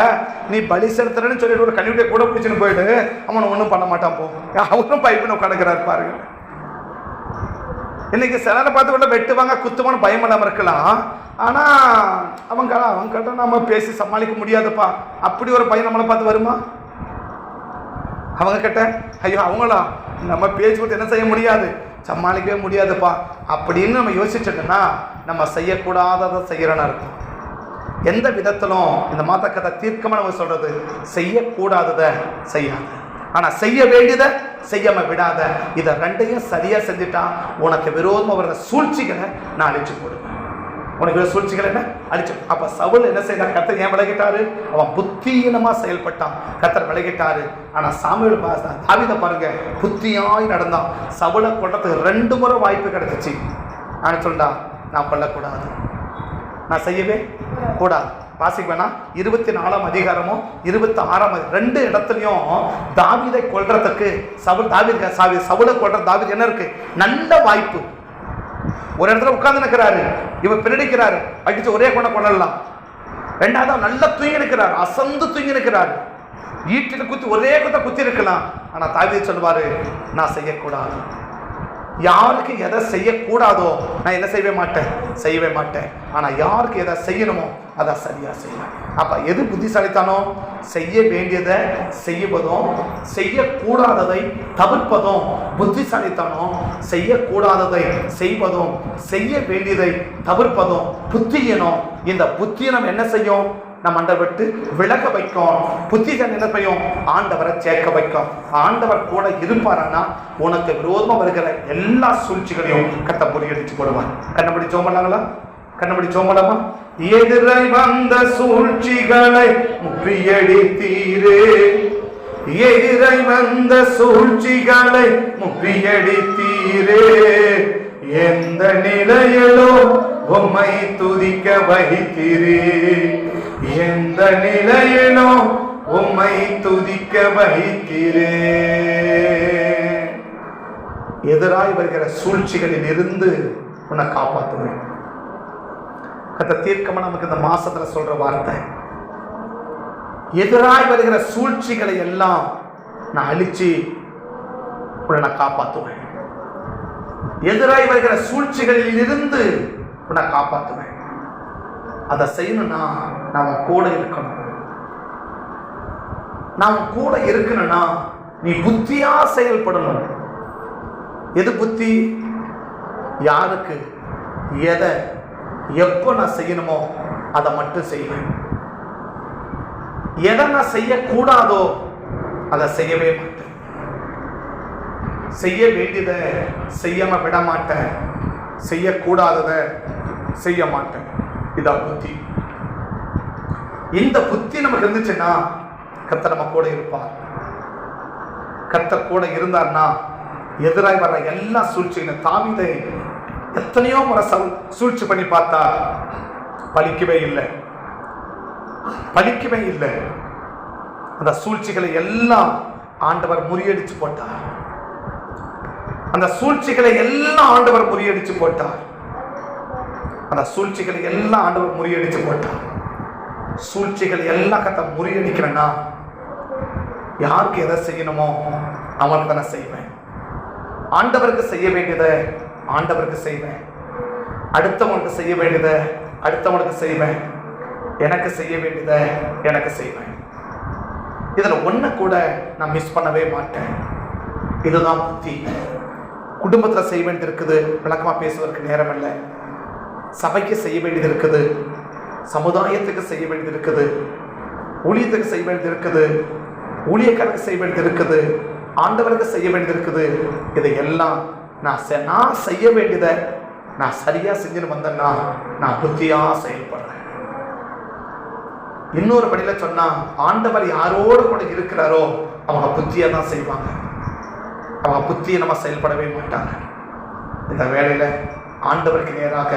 நீ பலி செலுத்துறன்னு சொல்லிட்டு ஒரு கழிவுடைய கூட பிடிச்சின்னு போயிட்டு அவனை ஒன்றும் பண்ண மாட்டான் போ. அவரும் பைப்புன்னு உட்காந்துக்கிறாரு பாருங்க. இன்னைக்கு சிலரை பார்த்து கூட வெட்டுவாங்க குத்துவான்னு பயம் இல்லாமல் இருக்கலாம். ஆனால் அவங்ககிட்ட நம்ம பேசி சமாளிக்க முடியாதுப்பா. அப்படி ஒரு பையன் நம்மளை பார்த்து வருமா? அவங்க கிட்ட ஐயோ அவங்களா நம்ம பேச்சு கொடுத்து என்ன செய்ய முடியாது, சமாளிக்கவே முடியாதுப்பா அப்படின்னு நம்ம யோசிச்சுட்டோம்னா நம்ம செய்யக்கூடாததை செய்யறோன்னு இருக்கும். எந்த விதத்திலும் இந்த மாத கதை தீர்க்கமாக நம்ம சொல்றது, செய்யக்கூடாததை செய்யாது, ஆனால் செய்ய வேண்டியதை செய்யாம விடாத. இதை ரெண்டையும் சரியா செஞ்சுட்டா உனக்கு விரோதமாக வர்ற சூழ்ச்சிகளை நான் அழிச்சு போடுவேன். உனக்கு சூழ்ச்சிகள் என்ன அழிச்சு. அப்ப சவுல் என்ன செய்யறான், கர்த்தர் ஏன் விலகிட்டாரு? அவன் புத்தியீனமா செயல்பட்டான், கர்த்தர் விலகிட்டாரு. ஆனா சாமுவேல் தாவீதை பாருங்க, புத்தியாய் நடந்தான். சவுலை கொல்றதுக்கு 2 முறை வாய்ப்பு கிடைச்சிச்சு. நான் சொல்றா, நான் கொல்லக்கூடாது, நான் செய்யவே கூடாது. வாசிக்க வேணா 24ஆம் அதிகாரமும் 26ஆம் 2 இடத்துலையும் தாவீதை கொல்றதுக்கு சவுலை கொல்ற தாவீது என்ன இருக்கு, நல்ல வாய்ப்பு. ஒரு இடத்துல உட்கார்ந்து நிற்கிறாரு, இவர் பின்னடிக்கிறாரு, அடிச்சு ஒரே கொள்ளலாம். 2வது நல்லா தூங்கி நிற்கிறார், அசந்து தூங்கி நிற்கிறார். ஈட்டில் குத்தி ஒரே குத்தி இருக்கலாம். ஆனா தாவீது சொல்லுவாரு, நான் செய்யக்கூடாது. யாருக்கு எதை செய்யக்கூடாதோ நான் என்ன செய்யவே மாட்டேன். ஆனா யாருக்கு எதை செய்யணுமோ அதை சரியா செய்வேன். அப்ப எது புத்திசாலித்தானோ, செய்ய வேண்டியதை செய்வதும் செய்யக்கூடாததை தவிர்ப்பதும் புத்திசாலித்தானோ. செய்யக்கூடாததை செய்வதும் செய்ய வேண்டியதை தவிர்ப்பதும் புத்தியனும். இந்த புத்தியனம் என்ன செய்யும், நம்ம ஆண்டவர் விட்டு விலக வைக்கும். புத்திகள் என்ன செய்யும், ஆண்டவரை சேர்க்க வைக்கும். ஆண்டவர் கூட இருப்பாரானா உனக்கு விரோதமா வருகிற எல்லா சூழ்ச்சிகளையும் கர்த்தர் முறியடிச்சு போடுவார். கண்ணபடி ஜோமலாங்களா, கண்ணபடி ஜோமலாமா. எதிரை வந்த சூழ்ச்சிகளை முறியடித்தீரே, எதிரை வந்த சூழ்ச்சிகளை முறியடித்தீரே. எந்த நிலையிலோ உம்மை துதிக்க வைத்தீரே, எந்த நிலையிலோ உம்மை துதிக்க வைத்தீரே. எதிராய் வருகிற சூழ்ச்சிகளில் இருந்து உன்னை காப்பாற்றுவேன். கர்த்தர் தீர்க்கமா நமக்கு இந்த மாசத்துல சொல்ற வார்த்தை, எதிராய் வருகிற சூழ்ச்சிகளை எல்லாம் நான் அழிச்சு உன்னை காப்பாற்றுவேன். எதிராய் வருகிற சூழ்ச்சிகளில் இருந்து உன்னை காப்பாற்றுவேன். அதை செய்யணும்னா நான் கூட இருக்கணும். நான் கூட இருக்கணும்னா நீ புத்தியா செயல்படணும். எது புத்தி? யாருக்கு எதை எப்போ நான் செய்யணுமோ அதை மட்டும் செய்வேன். எதை நான் செய்யக்கூடாதோ அதை செய்யவே மாட்டேன். செய்ய வேண்டியதை செய்யாம விட மாட்டேன், செய்யக்கூடாததை செய்ய மாட்டேன். இதான் புத்தி. இந்த புத்தி நமக்கு இருந்துச்சுன்னா கர்த்தர் நம்ம கூட இருப்பார். கர்த்தர் கூட இருந்தார்னா எதிராய் வர்ற எல்லா சூழ்ச்சிகளும், தாவீதை எத்தனையோ முறை சூழ்ச்சி பண்ணி பார்த்தா பலிக்கவே இல்லை. அந்த சூழ்ச்சிகளை எல்லாம் ஆண்டவர் முறியடிச்சு போட்டார். அந்த சூழ்ச்சிகளை எல்லாம் ஆண்டவர் முறியடிச்சு போட்டார். அந்த சூழ்ச்சிகளை எல்லாம் ஆண்டவர் முறியடிச்சு போட்டார். சூழ்ச்சிகள் எல்லாம் கர்த்தர் முறியடிக்கிறேன்னா யாருக்கு எதை செய்யணுமோ அவனுக்கு தானே செய்வேன். ஆண்டவருக்கு செய்ய வேண்டியதை ஆண்டவருக்கு செய்வேன். அடுத்தவனுக்கு செய்ய வேண்டியதை அடுத்தவனுக்கு செய்வேன். எனக்கு செய்ய வேண்டியதை எனக்கு செய்வேன். இதில் ஒன்றை கூட நான் மிஸ் பண்ணவே மாட்டேன். இதுதான் புத்தி. குடும்பத்தில் செய்ய வேண்டியது இருக்குது, விளக்கமாக பேசுவதற்கு நேரம் இல்லை. சபைக்கு செய்ய வேண்டியது இருக்குது, சமுதாயத்துக்கு செய்ய வேண்டியது இருக்குது, ஊழியத்துக்கு செய்ய வேண்டியது இருக்குது, ஊழியக்காரருக்கு செய்ய வேண்டியது இருக்குது, ஆண்டவருக்கு செய்ய வேண்டியது இருக்குது. இதையெல்லாம் நான் செய்ய வேண்டியதை நான் சரியா செஞ்சுன்னு வந்தேன்னா நான் புத்தியா செயல்படுறேன். இன்னொரு படியில சொன்னா, ஆண்டவர் யாரோடு கூட இருக்கிறாரோ அவங்க புத்தியை தான் செய்வாங்க, அவங்க புத்தியை நம்ம செயல்படவே மாட்டாங்க. இந்த வேளையில ஆண்டவருக்கு நேராக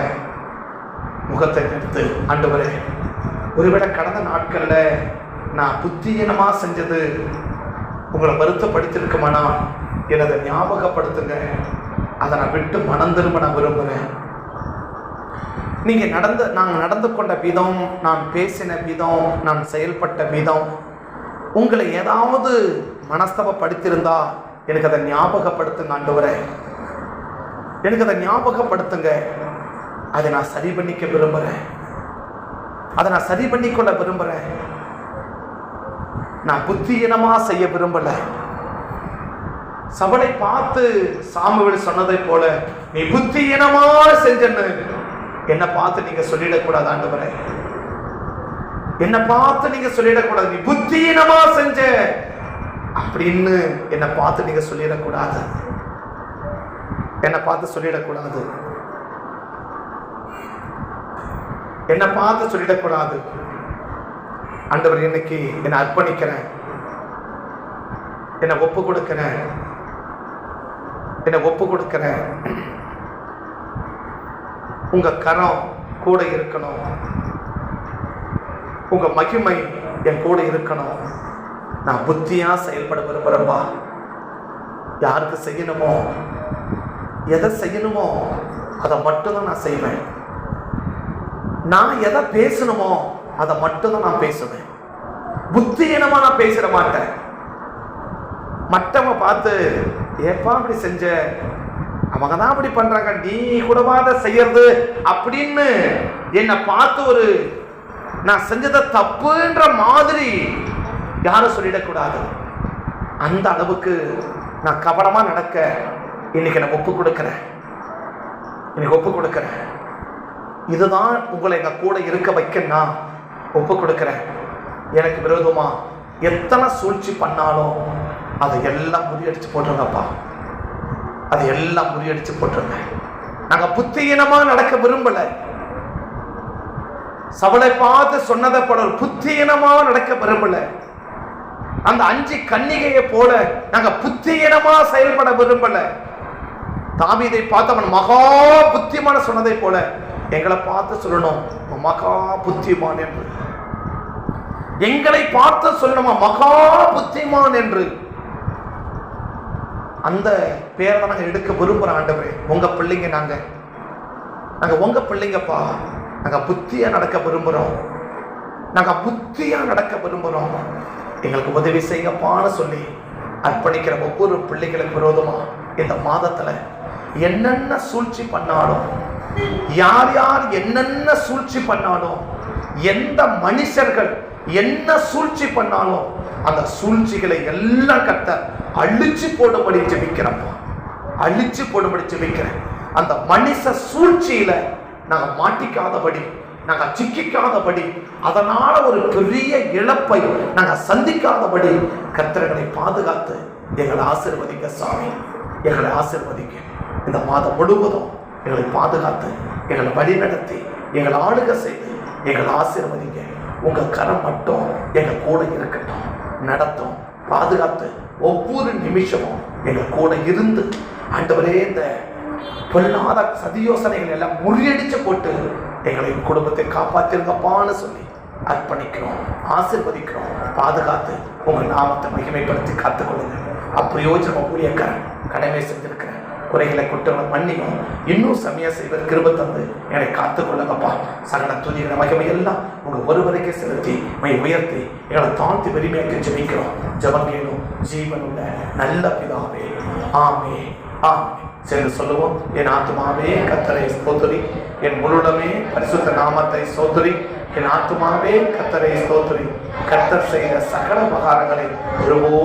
முகத்தை எடுத்து, ஆண்டவரே, ஒருவேளை கடந்த நாட்கள்ல நான் புத்தியீனமா செஞ்சது உங்களை வருத்தப்படுத்திருக்குமானா எனதை ஞாபகப்படுத்துங்க. அதை நான் விட்டு மனம் திரும்ப நான் விரும்புகிறேன். நாங்கள் நடந்து கொண்ட விதம், நான் பேசின விதம், நான் செயல்பட்ட விதம் உங்களை ஏதாவது மனஸ்தபப்படுத்தியிருந்தா எனக்கு அதை ஞாபகப்படுத்துங்க ஆண்டவரே, எனக்கு அதை ஞாபகப்படுத்துங்க. அதை நான் சரி பண்ணிக்க விரும்புகிறேன், அதை நான் சரி பண்ணிக்கொள்ள விரும்புகிறேன். நான் புத்தியீனமா செய்ய விரும்பல. சபலை பார்த்து சாமுவேல் சொன்னதை போல, நீ புத்தியீனமா செஞ்சன்னு என்னை பார்த்து நீங்க சொல்லிடக்கூடாது ஆண்டவரே, என்னை பார்த்து நீங்க சொல்லிடக்கூடாது, நீ புத்தியீனமா செஞ்ச அப்படின்னு என்னை பார்த்து நீங்க சொல்லிடக்கூடாது, என்னை பார்த்து சொல்லிடக்கூடாது, என்னை பார்த்து சொல்லிடக்கூடாது. ஆண்டவர், இன்னைக்கு என்னை அர்ப்பணிக்கிறேன், என்னை ஒப்பு கொடுக்கிறேன், என்னை ஒப்பு கொடுக்கிறேன். உங்க கரம் கூட இருக்கணும், உங்க மகிமை என் கூட இருக்கணும். நான் புத்தியா செயல்பட விரும்புறேன்பா. யாருக்கு செய்யணுமோ, எதை செய்யணுமோ அதை மட்டும்தான் நான் செய்வேன். நான் எதை பேசணுமோ அதை மட்டும்தான் நான் பேசுவேன். புத்தியீனமா நான் பேசிட மாட்டேன். மற்றவங்க பார்த்து, ஏப்பா அப்படி செஞ்ச, அவங்க தான் அப்படி பண்றாங்க, நீ கூடவா அதை செய்யறது அப்படின்னு என்னை பார்த்து நான் செஞ்சதை தப்புன்ற மாதிரி யாரும் சொல்லிடக்கூடாது. அந்த அளவுக்கு நான் கவனமா நடக்க இன்னைக்கு நான் ஒப்பு கொடுக்கிறேன், இன்னைக்கு ஒப்பு கொடுக்கிறேன். இதுதான் உங்களை எங்க கூட இருக்க வைக்க நான் ஒப்பு கொடுக்கிறேன். எனக்கு விரோதமா எத்தனை சூழ்ச்சி பண்ணாலும் அதை எல்லாம் முறியடிச்சு போட்டுருங்கப்பா, அதை எல்லாம் முறியடிச்சு போட்டுருங்க. நாங்க புத்தியீனமா நடக்க விரும்பல. சபலை பார்த்து சொன்னதை போல ஒரு புத்தியீனமா நடக்க விரும்பல. அந்த 5 கன்னிகையை போல நாங்க புத்தியீனமா செயல்பட விரும்பல. தாவீதை பார்த்து அவன் மகா புத்திமான சொன்னதை போல எங்களை பார்த்து சொல்லணும் மகா புத்திமான் என்று. எங்களை பார்த்து சொல்லணுமா மகா புத்திமான் என்று. அந்த பேரை தான் நாங்கள் எடுக்க விரும்புகிறோம் ஆண்டவரே. உங்க பிள்ளைங்க நாங்க உங்க பிள்ளைங்கப்பா. நாங்க புத்தியா நடக்க விரும்புகிறோம், நாங்க புத்தியா நடக்க விரும்புகிறோம். எங்களுக்கு உதவி செய்யப்பான்னு சொல்லி அர்ப்பணிக்கிற ஒவ்வொரு பிள்ளைகளுக்கு விரோதமா இந்த மாதத்துல என்னென்ன சூழ்ச்சி பண்ணாலும், யார் யார் என்னென்ன சூழ்ச்சி பண்ணாலும், எந்த மனுஷர்கள் என்ன சூழ்ச்சி பண்ணாலும் அந்த சூழ்ச்சிகளை எல்லாம் கர்த்தர் அழிச்சு போடும்படி ஜெபிக்கிறப்பா, அழிச்சு போடும்படி ஜெபிக்கிறேன். அந்த மனுஷ சூழ்ச்சியில நாங்க மாட்டிக்காதபடி, நாங்க சிக்கிக்காதபடி, அதனால ஒரு பெரிய இழப்பை நாங்க சந்திக்காதபடி கர்த்தர்களை பாதுகாத்து எங்களை ஆசீர்வதிக்க சாமி, எங்களை ஆசீர்வதிக்க. இந்த மாதம் முழுவதும் எங்களை பாதுகாத்து, எங்களை வழி நடத்தி, எங்களை ஆளுக செய்து எங்களை ஆசீர்வதிக்க. உங்க கரம் மட்டும் எங்க கூட இருக்கட்டும், நடத்தும், பாதுகாத்து ஒவ்வொரு நிமிஷமும் எங்க கூட இருந்து ஆண்டவரே இந்த பொல்லாத சதியோசனைகள் எல்லாம் முறியடிச்சு போட்டு எங்களை குடும்பத்தை காப்பாத்திருங்கப்பான்னு சொல்லி அர்ப்பணிக்கிறோம், ஆசீர்வதிக்கிறோம். பாதுகாத்து உங்க நாமத்தை மகிமைப்படுத்தி காத்துக்கொள்ளுங்க. அப்பிரயோஜனமா ஊழியக்காரன் கடமை செஞ்சிருக்கிறேன். குறைகளை குற்றங்களை மன்னியும், இன்னும் சமயம் செய்வது கிருபை தந்து என்னை காத்துக்கொள்ளுங்கப்பா. சகல துதிகளை மகிமை எல்லாம் உங்க ஒருவரைக்கே செலுத்தி மை உயர்த்தி எங்களை தாழ்த்தி பெருமையாக்கி ஜெபிக்கிறோம். ஜெபங்கேனும் ஜீவனுள்ள நல்ல பிதாவே, ஆமே ஆமே. சேர்ந்து சொல்லுவோம். என் ஆத்துமாவே கர்த்தரை ஸ்தோத்திரி, என் முழுடமே பரிசுத்த நாமத்தை ஸ்தோத்திரி. என் ஆத்துமாவே கர்த்தரை ஸ்தோத்திரி, கர்த்தர் செய்த சகல உபகாரங்களை